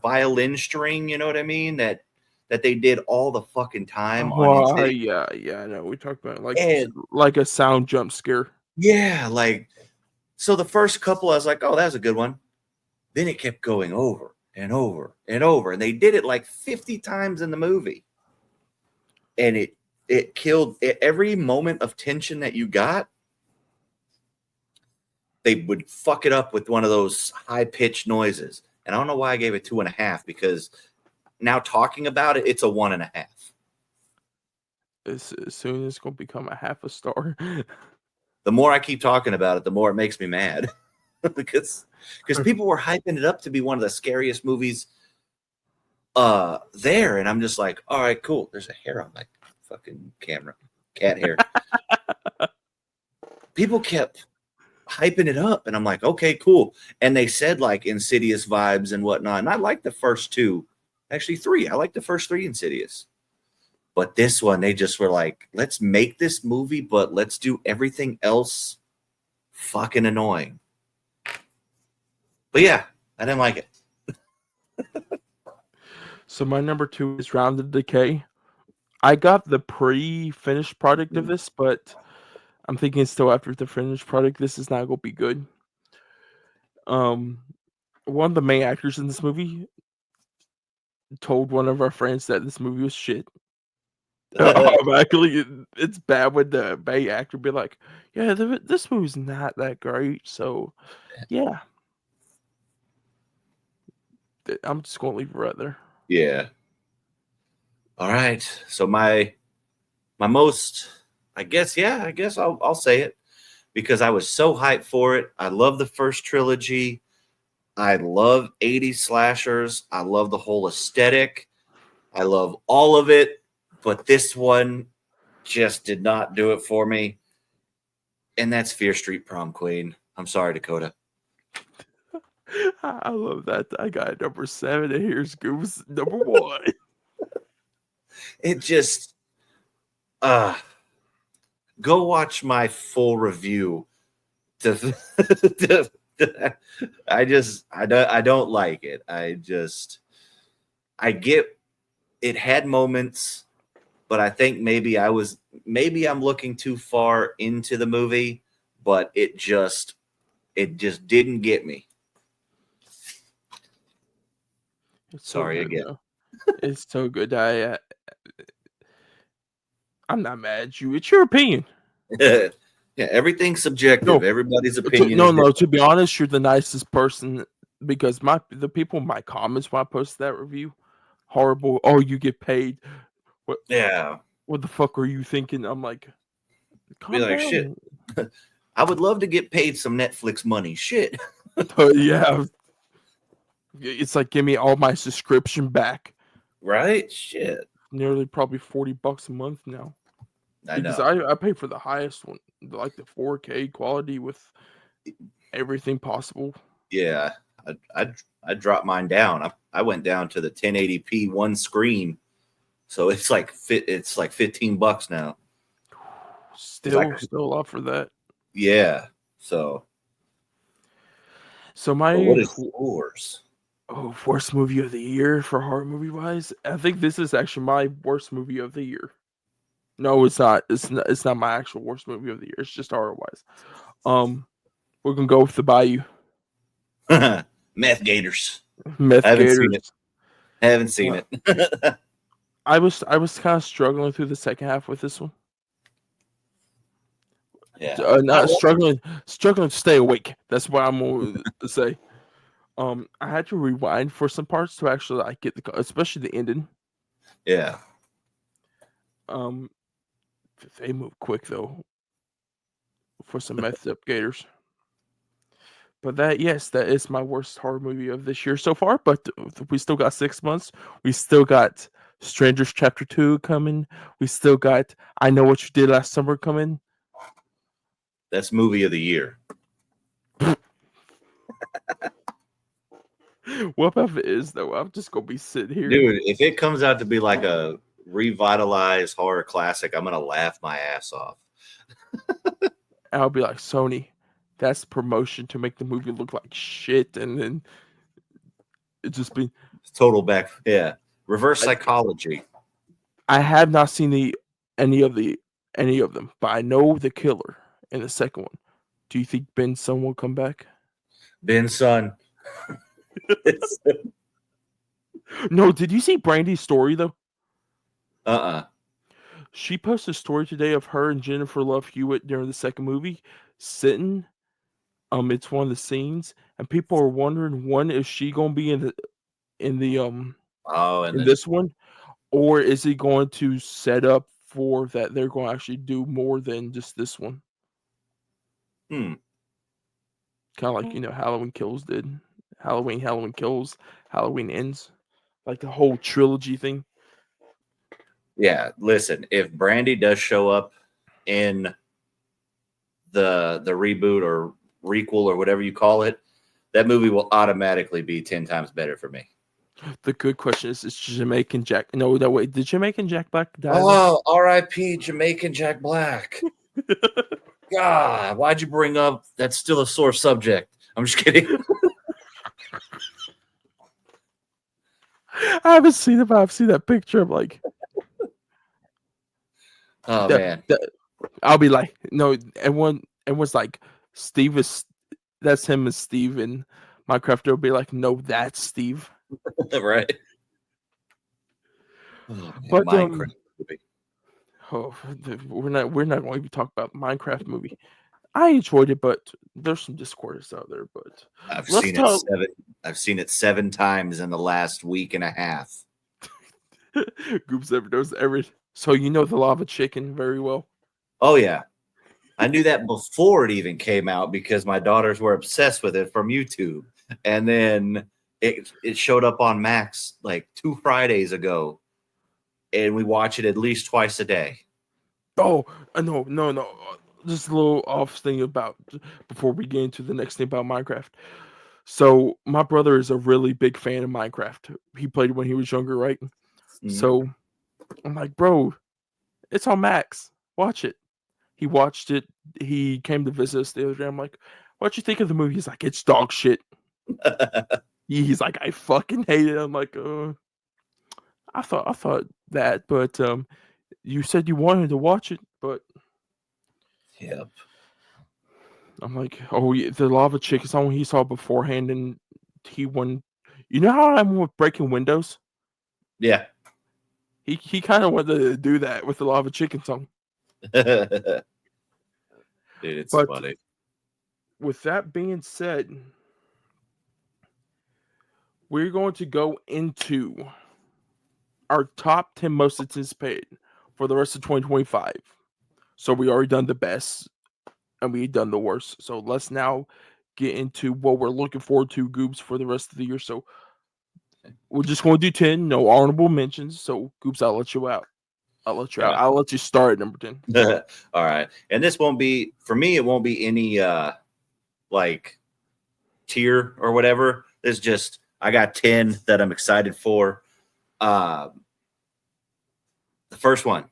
S2: violin string. You know what I mean? That they did all the fucking time on Insidious.
S1: Yeah, I know. We talked about
S2: And
S1: like a sound jump scare.
S2: yeah, like so the first couple, I was like, oh, that was a good one. Then it kept going over and over and over. And they did it like 50 times in the movie. And it killed every moment of tension that you got. They would fuck it up with one of those high-pitched noises. And I don't know why I gave it 2.5, because now talking about it, it's a 1.5.
S1: As soon as it's gonna become a half a star.
S2: The more I keep talking about it, the more it makes me mad. because people were hyping it up to be one of the scariest movies there. And I'm just like, all right, cool. There's a hair on my fucking camera. Cat hair. People kept hyping it up, and I'm like, okay, cool. And they said like Insidious vibes and whatnot, and I like the first two, actually 3. I like the first 3 Insidious, but this one, they just were like, let's make this movie, but let's do everything else fucking annoying. But yeah, I didn't like it.
S1: So my number 2 is Rounded Decay. I got the pre-finished product of this, but I'm thinking still after the finished product, this is not gonna be good. One of the main actors in this movie told one of our friends that this movie was shit. Automatically, it's bad when the main actor be like, "Yeah, this movie's not that great." So, yeah, I'm just gonna leave it right there.
S2: Yeah. All right. So my most, I guess I'll say it, because I was so hyped for it. I love the first trilogy. I love 80s slashers. I love the whole aesthetic. I love all of it. But this one just did not do it for me. And that's Fear Street Prom Queen. I'm sorry, Dakota.
S1: I love that. I got number 7, and here's Goose number 1.
S2: It just, go watch my full review. I don't like it. I get it had moments, but I think maybe I'm looking too far into the movie, but it just didn't get me. Sorry again.
S1: It's so good. I'm not mad at you. It's your opinion.
S2: Yeah, everything's subjective.
S1: No,
S2: Everybody's opinion.
S1: No. To be honest, you're the nicest person, because the people in my comments when I posted that review, horrible. Oh, you get paid. What?
S2: Yeah.
S1: What the fuck are you thinking? I'm like,
S2: be like,
S1: down.
S2: Shit. I would love to get paid some Netflix money. Shit.
S1: Yeah. It's like, give me all my subscription back.
S2: Right? Shit.
S1: Nearly probably $40 a month now. Because I pay for the highest one, like the 4K quality with everything possible.
S2: Yeah, I dropped mine down. I went down to the 1080p one screen, so it's like $15 now.
S1: Still a lot for that.
S2: Yeah. So what is yours?
S1: Oh, worst movie of the year for horror movie wise? I think this is actually my worst movie of the year. No, it's not. It's not my actual worst movie of the year. It's just horror wise. We're gonna go with The Bayou.
S2: Meth Gators.
S1: Meth Gators.
S2: Haven't seen it.
S1: I was kind of struggling through the second half with this one.
S2: Yeah.
S1: Not struggling to stay awake. That's what I'm going to say. I had to rewind for some parts to actually like get especially the ending.
S2: Yeah.
S1: They move quick though for some messed up gators. But that is my worst horror movie of this year so far. But we still got 6 months. We still got Strangers Chapter 2 coming. We still got I Know What You Did Last Summer coming.
S2: That's movie of the year.
S1: What if it is though? I'm just gonna be sitting here,
S2: dude. If it comes out to be like a revitalized horror classic, I'm gonna laugh my ass off.
S1: I'll be like, Sony, that's promotion to make the movie look like shit, and then it just be
S2: total back. Yeah, reverse psychology.
S1: I have not seen any of them, but I know the killer in the second one. Do you think Ben's son will come back?
S2: Ben's son.
S1: No, did you see Brandy's story though?
S2: Uh-uh.
S1: She posted a story today of her and Jennifer Love Hewitt during the second movie sitting. It's one of the scenes, and people are wondering, one, is she gonna be in the
S2: Oh, and
S1: in
S2: then
S1: this one, or is it going to set up for that they're going to actually do more than just this one?
S2: hmm.
S1: Kind of like Halloween Kills did. Halloween Kills, Halloween Ends, like the whole trilogy thing.
S2: Yeah, listen, if Brandy does show up in the reboot or requel or whatever you call it, that movie will automatically be 10 times better for me.
S1: The good question is Jamaican Jack? No, no, wait. Did Jamaican Jack Black die though?
S2: Oh, R.I.P. Jamaican Jack Black. God, why'd you bring up? That's still a sore subject. I'm just kidding.
S1: I haven't seen it, but I've seen that picture. I'm like,
S2: Oh
S1: that,
S2: man,
S1: that, I'll be like, no. Everyone's like, Steve is that's him as Steve, and Minecraft will be like, no, that's Steve.
S2: right? Oh man,
S1: But
S2: Minecraft movie.
S1: oh, we're not going to talk about Minecraft movie. I enjoyed it, but there's some discourse out there. But
S2: I've
S1: let's
S2: seen it
S1: talk.
S2: seven. I've seen it 7 times in the last week and a half.
S1: Goops ever knows every. So you know the lava chicken very well.
S2: Oh yeah, I knew that before it even came out because my daughters were obsessed with it from YouTube, and then it showed up on Max like 2 Fridays ago, and we watch it at least twice a day.
S1: Oh, no. Just a little off thing about before we get into the next thing about Minecraft. So my brother is a really big fan of Minecraft. He played when he was younger, right?
S2: Mhm.
S1: So I'm like, bro, it's on Max. Watch it. He watched it. He came to visit us the other day. I'm like, what'd you think of the movie? He's like, it's dog shit. He's like, I fucking hate it. I'm like, I thought that, but you said you wanted to watch it, but
S2: Yep.
S1: I'm like, oh, yeah, the lava chick is someone he saw beforehand, and he won. You know how I'm with breaking windows?
S2: Yeah.
S1: He kind of wanted to do that with the lava chicken song.
S2: Dude, it's
S1: But
S2: funny.
S1: with that being said, we're going to go into our top 10 most anticipated for the rest of 2025. So we already done the best and we done the worst. So let's now get into what we're looking forward to, Goops, for the rest of the year. So we're just going to do 10, no honorable mentions. So, Goops, I'll let you out. I'll let you out.
S2: Yeah.
S1: I'll let you start at number 10.
S2: All right. And this won't be for me, it won't be any like tier or whatever. It's just I got 10 that I'm excited for. Uh the first one,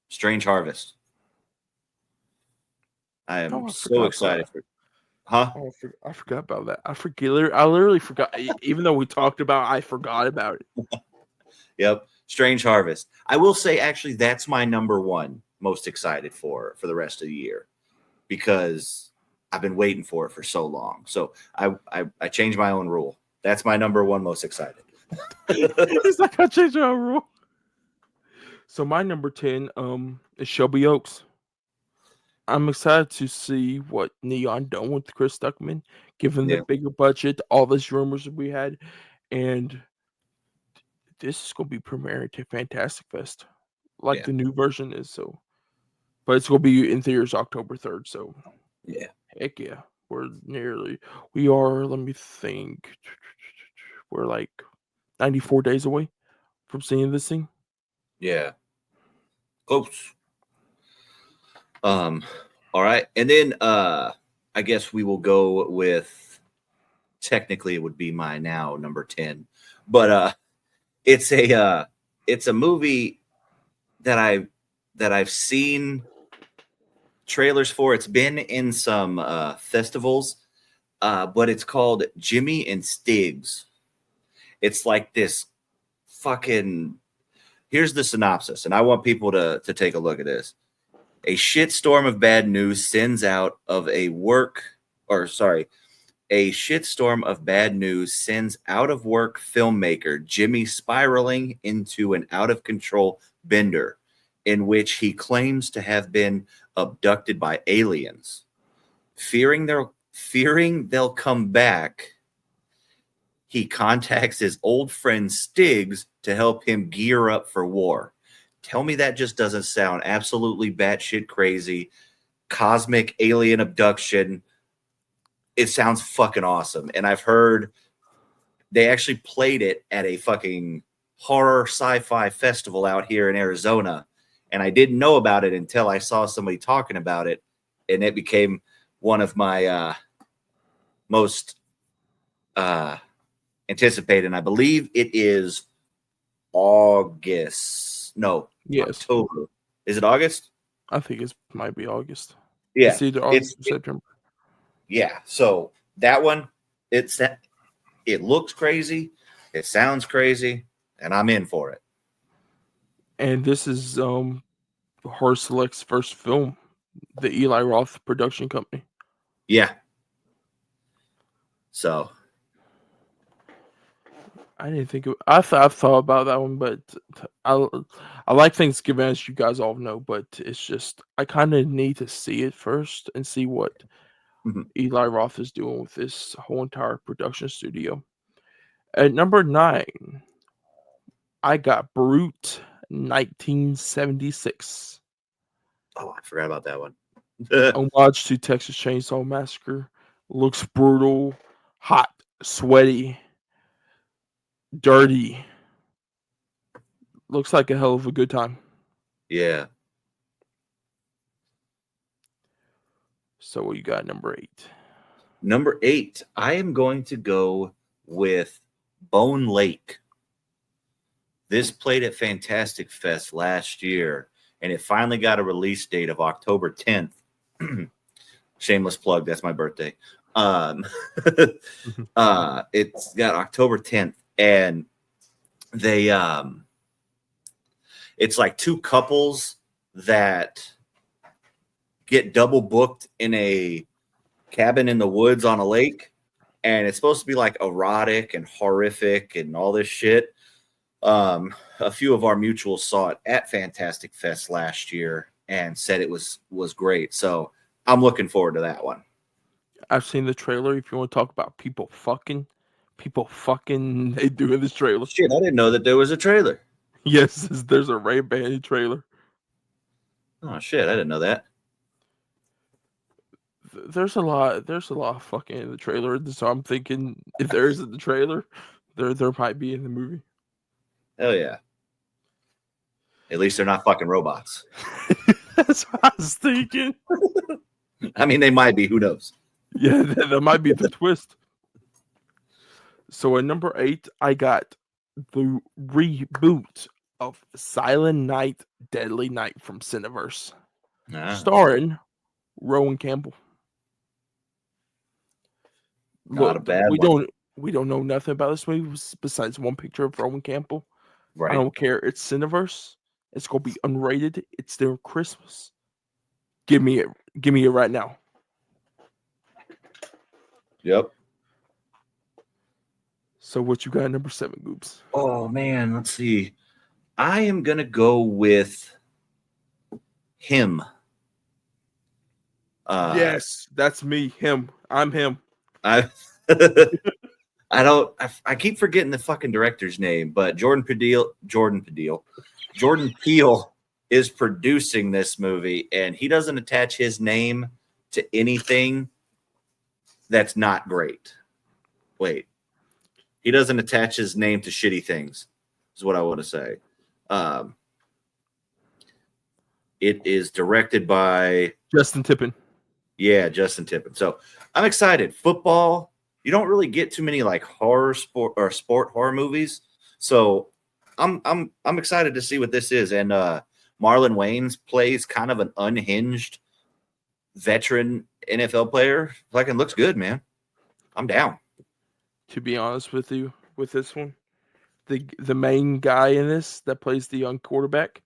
S2: Strange Harvest. I am
S1: Oh, I
S2: so
S1: forgot about
S2: excited
S1: that.
S2: for huh?
S1: Oh, I forgot about that. I literally forgot. Even though we talked about it, I forgot about it.
S2: Yep. Strange Harvest. I will say actually that's my number one most excited for the rest of the year because I've been waiting for it for so long. So I changed my own rule. That's my number one most excited.
S1: It's like I changed our rule. So my number 10 is Shelby Oaks. I'm excited to see what Neon done with Chris Stuckman, given the
S2: Yeah.
S1: bigger budget, all these rumors that we had, and this is gonna be premiering to Fantastic Fest, like
S2: Yeah.
S1: the new version is. So, but it's gonna be in theaters October 3rd. So,
S2: Yeah.
S1: heck yeah, we are. Let me think. We're like 94 days away from seeing this thing.
S2: Yeah. Close. All right. And then I guess we will go with technically it would be my now number 10. But it's a movie that I've seen trailers for. It's been in some festivals, but it's called Jimmy and Stiggs. It's like this fucking. Here's the synopsis, and I want people to take a look at this. A shitstorm of bad news sends out of a A shitstorm of bad news sends out of work filmmaker Jimmy spiraling into an out of control bender in which he claims to have been abducted by aliens. Fearing they'll come back, he contacts his old friend Stiggs to help him gear up for war. Tell me that just doesn't sound absolutely batshit crazy. Cosmic alien abduction. It sounds fucking awesome. And I've heard they actually played it at a fucking horror sci-fi festival out here in Arizona. And I didn't know about it until I saw somebody talking about it. And it became one of my most anticipated. And I believe it is August. No,
S1: Yes.
S2: October. Is it August?
S1: I think it might be August.
S2: Yeah.
S1: It's either August or September.
S2: Yeah. So that one, it looks crazy. It sounds crazy. And I'm in for it.
S1: And this is Horror Select's first film, the Eli Roth production company.
S2: Yeah. So
S1: I didn't think I've thought about that one, but I like Thanksgiving, as you guys all know. But it's just I kind of need to see it first and see what Eli Roth is doing with this whole entire production studio. At number 9, I got Brute 1976.
S2: Oh, I forgot about that one.
S1: Homage to Texas Chainsaw Massacre. Looks brutal, hot, sweaty, dirty. Looks like a hell of a good time.
S2: Yeah.
S1: So what you got, number 8?
S2: Number 8, I am going to go with Bone Lake. This played at Fantastic Fest last year, and it finally got a release date of October 10th. Shameless plug, that's my birthday. It's got October 10th, and they it's like two couples that get double booked in a cabin in the woods on a lake, and it's supposed to be like erotic and horrific and all this shit. A few of our mutuals saw it at Fantastic Fest last year and said it was great. So I'm looking forward to that one.
S1: I've seen the trailer. If you want to talk about people fucking, they do in this trailer.
S2: Shit, I didn't know that there was a trailer.
S1: Yes, there's a Ray Ban trailer.
S2: Oh shit, I didn't know that.
S1: There's a lot of fucking in the trailer. So I'm thinking if there isn't the trailer, there might be in the movie.
S2: Hell yeah. At least they're not fucking robots.
S1: That's what I was thinking.
S2: I mean, they might be. Who knows?
S1: Yeah, that might be the twist. So at number 8, I got the reboot of Silent Night, Deadly Night from Cineverse, starring Rowan Campbell.
S2: Not a bad one.
S1: We don't know nothing about this movie besides one picture of Rowan Campbell.
S2: Right.
S1: I don't care. It's Cineverse. It's gonna be unrated. It's their Christmas. Give me it. Give me it right now.
S2: Yep.
S1: So what you got at number 7, Goops?
S2: Oh man, let's see. I am gonna go with him.
S1: Yes, that's me. Him. I'm him.
S2: I keep forgetting the fucking director's name, but Jordan Peele is producing this movie, and he doesn't attach his name to anything that's not great. Wait, he doesn't attach his name to shitty things, is what I want to say. It is directed by
S1: Justin Tippin.
S2: Yeah, Justin Tippin. So I'm excited. Football, you don't really get too many like sport horror movies. So I'm excited to see what this is. And Marlon Wayans plays kind of an unhinged veteran NFL player. Fucking looks good, man. I'm down.
S1: To be honest with you, with this one, the main guy in this that plays the young quarterback,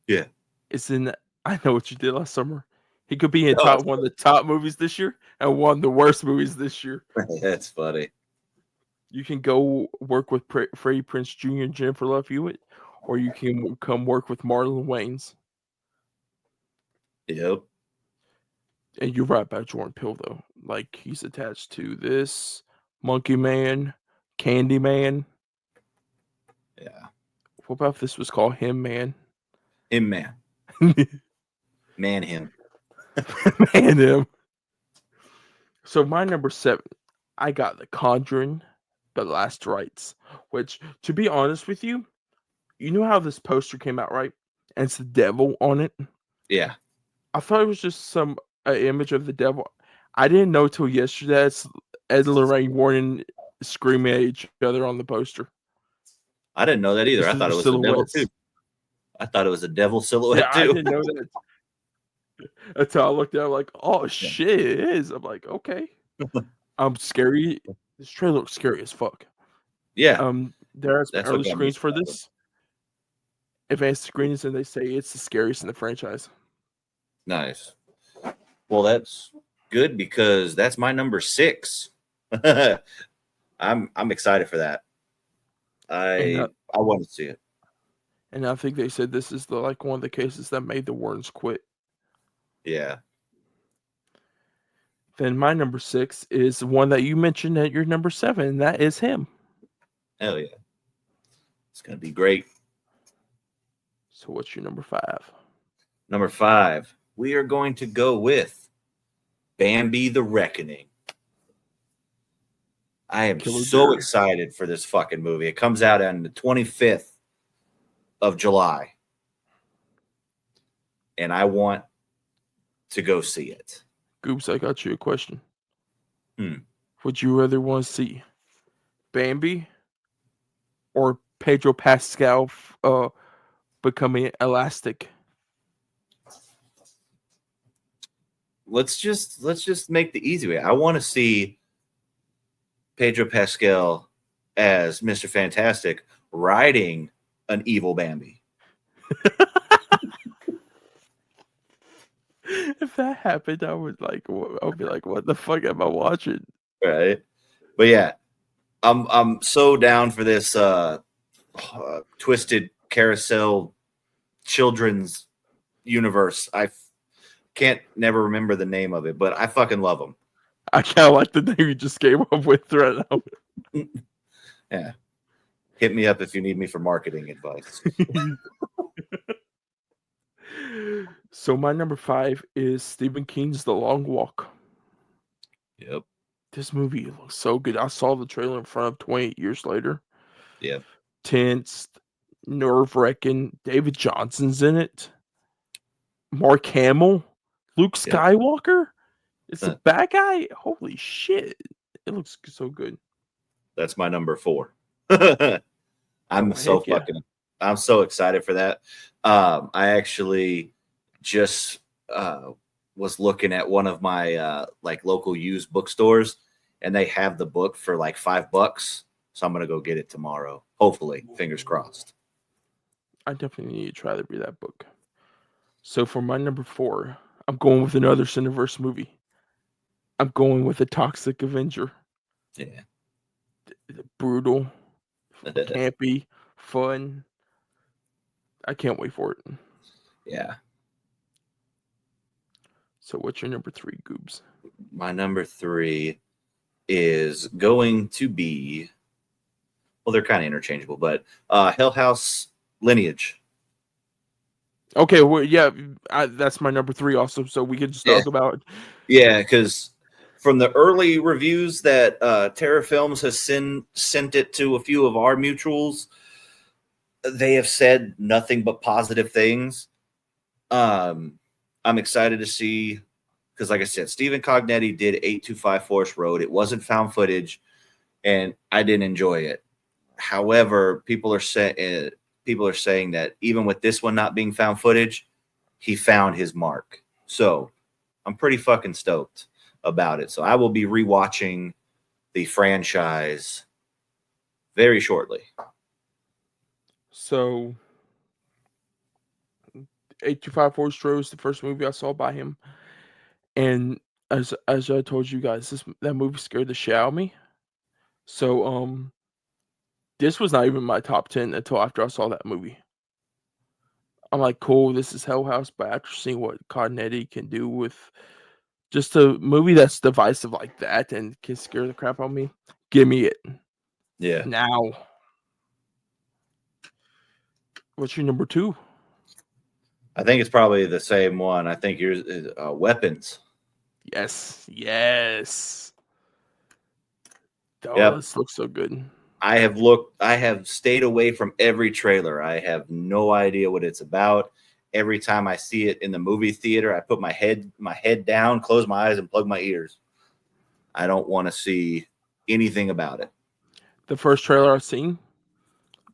S2: yeah,
S1: is in I Know What You Did Last Summer. He could be in
S2: Oh,
S1: one of the top movies this year and one of the worst movies this year.
S2: that's funny.
S1: You can go work with Freddie Prinze Jr. and Jennifer Love Hewitt, or you can come work with Marlon Wayans.
S2: Yep.
S1: And you're right about Jordan Peele though. Like he's attached to this Monkey Man, Candy Man.
S2: Yeah.
S1: What about if this was called Him Man?
S2: Him man. Man him.
S1: Man him. So my number 7, I got The Conjuring, The Last Rites. Which, to be honest with you, you know how this poster came out, right? And it's the devil on it.
S2: Yeah.
S1: I thought it was just some image of the devil. I didn't know till yesterday. It's Ed and Lorraine Warren screaming at each other on the poster.
S2: I didn't know that either. I thought it was the devil too. I thought it was a devil silhouette too.
S1: I didn't know that until I looked at it like, oh shit, it is. I'm like, okay. I'm scary. This trailer looks scary as fuck.
S2: Yeah.
S1: There's early screens for this. Advanced screens, and they say it's the scariest in the franchise.
S2: Nice. Well, that's good because that's my number 6. I'm excited for that. I want to see it.
S1: And I think they said this is one of the cases that made the Warrens quit.
S2: Yeah.
S1: Then my number 6 is one that you mentioned at your number 7, and that is Him.
S2: Hell yeah. It's going to be great.
S1: So what's your number 5?
S2: Number 5, we are going to go with Bambi the Reckoning. I am so excited for this fucking movie. It comes out on the 25th of July. And I want to go see it.
S1: Goops, I got you a question. Would you rather want to see Bambi or Pedro Pascal becoming elastic?
S2: Let's just make the easy way. I want to see Pedro Pascal as Mr. Fantastic riding an evil Bambi.
S1: If that happened, I would be like, what the fuck am I watching?
S2: Right. But yeah, I'm so down for this twisted carousel children's universe. I can't never remember the name of it, but I fucking love them.
S1: I kind of like the name you just came up with right now.
S2: Yeah. Hit me up if you need me for marketing advice.
S1: So my number 5 is Stephen King's The Long Walk.
S2: Yep.
S1: This movie looks so good. I saw the trailer in front of 28 years later.
S2: Yep.
S1: Tense, nerve-wracking. David Johnson's in it. Mark Hamill. Luke Skywalker. It's a bad guy. Holy shit. It looks so good.
S2: That's my number 4. I'm so excited for that. I actually just was looking at one of my local used bookstores, and they have the book for like $5. So I'm gonna go get it tomorrow. Hopefully, fingers crossed.
S1: I definitely need to try to read that book. So for my number 4, I'm going with another Cineverse movie. I'm going with The Toxic Avenger.
S2: Yeah.
S1: Brutal, campy, fun. I can't wait for it.
S2: Yeah.
S1: So what's your number 3, Goobs?
S2: My number 3 is going to be, well, they're kind of interchangeable, but Hell House Lineage.
S1: Okay, well, yeah, that's my number 3 also, so we can just talk about it.
S2: Yeah, because from the early reviews that Terror Films has sent it to a few of our mutuals, they have said nothing but positive things. I'm excited to see, because like I said, Stephen Cognetti did 825 Forest Road. It wasn't found footage, and I didn't enjoy it. However, people are saying that even with this one not being found footage, he found his mark. So I'm pretty fucking stoked about it. So I will be rewatching the franchise very shortly.
S1: So 825 Forest Road is the first movie I saw by him. And as I told you guys, that movie scared the shit out of me. So this was not even my top 10 until after I saw that movie. I'm like, cool, this is Hell House, but after seeing what Cognetti can do with just a movie that's divisive like that and can scare the crap out of me, give me it
S2: Yeah.
S1: now. What's your number 2?
S2: I think it's probably the same one. I think yours is Weapons.
S1: Yes. Oh,
S2: Yep.
S1: this looks so good.
S2: I have stayed away from every trailer. I have no idea what it's about. Every time I see it in the movie theater, I put my head down, close my eyes, and plug my ears. I don't want to see anything about it.
S1: The first trailer I've seen,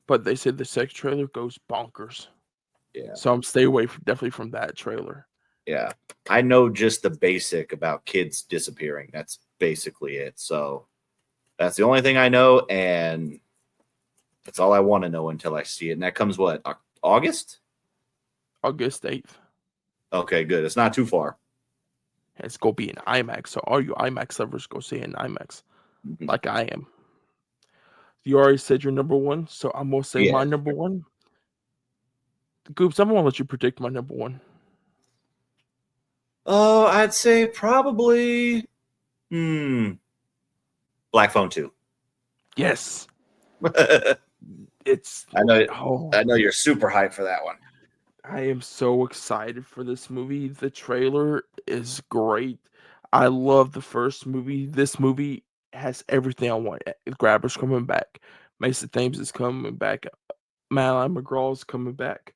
S1: but they said the second trailer goes bonkers.
S2: Yeah.
S1: So I'm stay away definitely from that trailer.
S2: Yeah. I know just the basic about kids disappearing. That's basically it. So that's the only thing I know, and that's all I want to know until I see it. And that comes what, August?
S1: August 8th.
S2: Okay, good. It's not too far.
S1: It's going to be in IMAX. So all you IMAX lovers go see it in IMAX, like I am. You already said your number 1, so I'm going to say my number 1. Goops, I'm going to let you predict my number 1.
S2: Oh, I'd say probably Black Phone 2.
S1: Yes.
S2: I know you're super hyped for that one.
S1: I am so excited for this movie. The trailer is great. I love the first movie. This movie has everything I want. Grabber's coming back. Mason Thames is coming back. Madeline McGraw is coming back.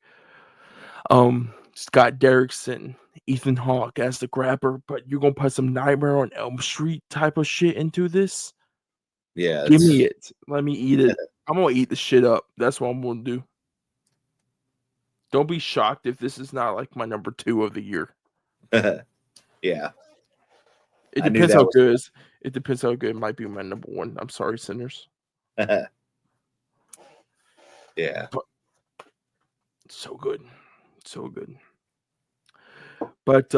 S1: Scott Derrickson, Ethan Hawke as the Grabber, but you're gonna put some Nightmare on Elm Street type of shit into this?
S2: Yeah.
S1: Give me it. Let me eat it. I'm gonna eat the shit up. That's what I'm gonna do. Don't be shocked if this is not like my number 2 of the year.
S2: Yeah.
S1: It depends how good. It depends how good it might be my number 1. I'm sorry, sinners.
S2: Yeah.
S1: But so good. So good. But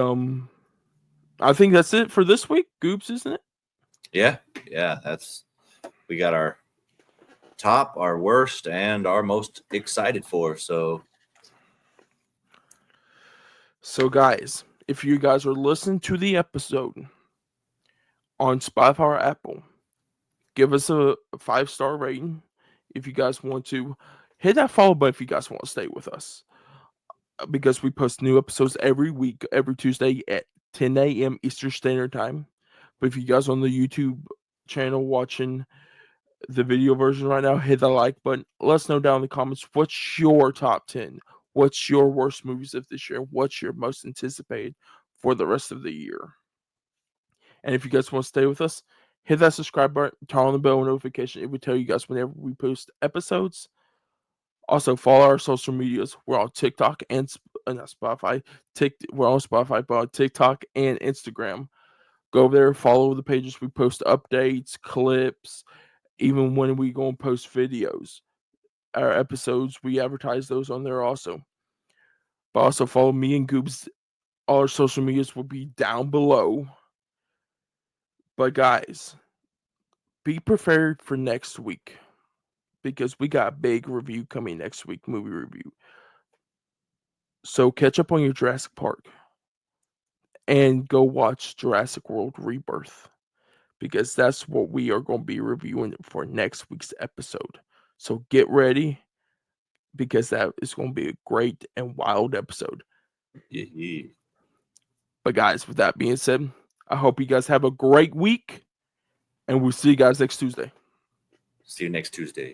S1: I think that's it for this week, Goops, isn't it?
S2: Yeah. We got our top, our worst, and our most excited for. So
S1: guys, if you guys are listening to the episode on Spotify or Apple, give us a 5-star rating. If you guys want to, hit that follow button if you guys want to stay with us. Because we post new episodes every week, every Tuesday at 10 a.m. Eastern Standard Time. But if you guys on the YouTube channel watching the video version right now, hit the like button. Let us know down in the comments what's your top 10. What's your worst movies of this year? What's your most anticipated for the rest of the year? And if you guys want to stay with us, hit that subscribe button, turn on the bell notification. It will tell you guys whenever we post episodes. Also, follow our social medias. We're on TikTok and not Spotify. We're on Spotify, but on TikTok and Instagram. Go over there, follow the pages. We post updates, clips, even when we go and post videos. Our episodes, we advertise those on there also. But also follow me and Goobs. All our social medias will be down below. But guys, be prepared for next week, because we got a big review coming next week, movie review. So catch up on your Jurassic Park and go watch Jurassic World Rebirth, because that's what we are going to be reviewing for next week's episode. So get ready, because that is going to be a great and wild episode.
S2: yeah.
S1: But guys, with that being said, I hope you guys have a great week, and we'll see you guys next Tuesday.
S2: See you next Tuesday.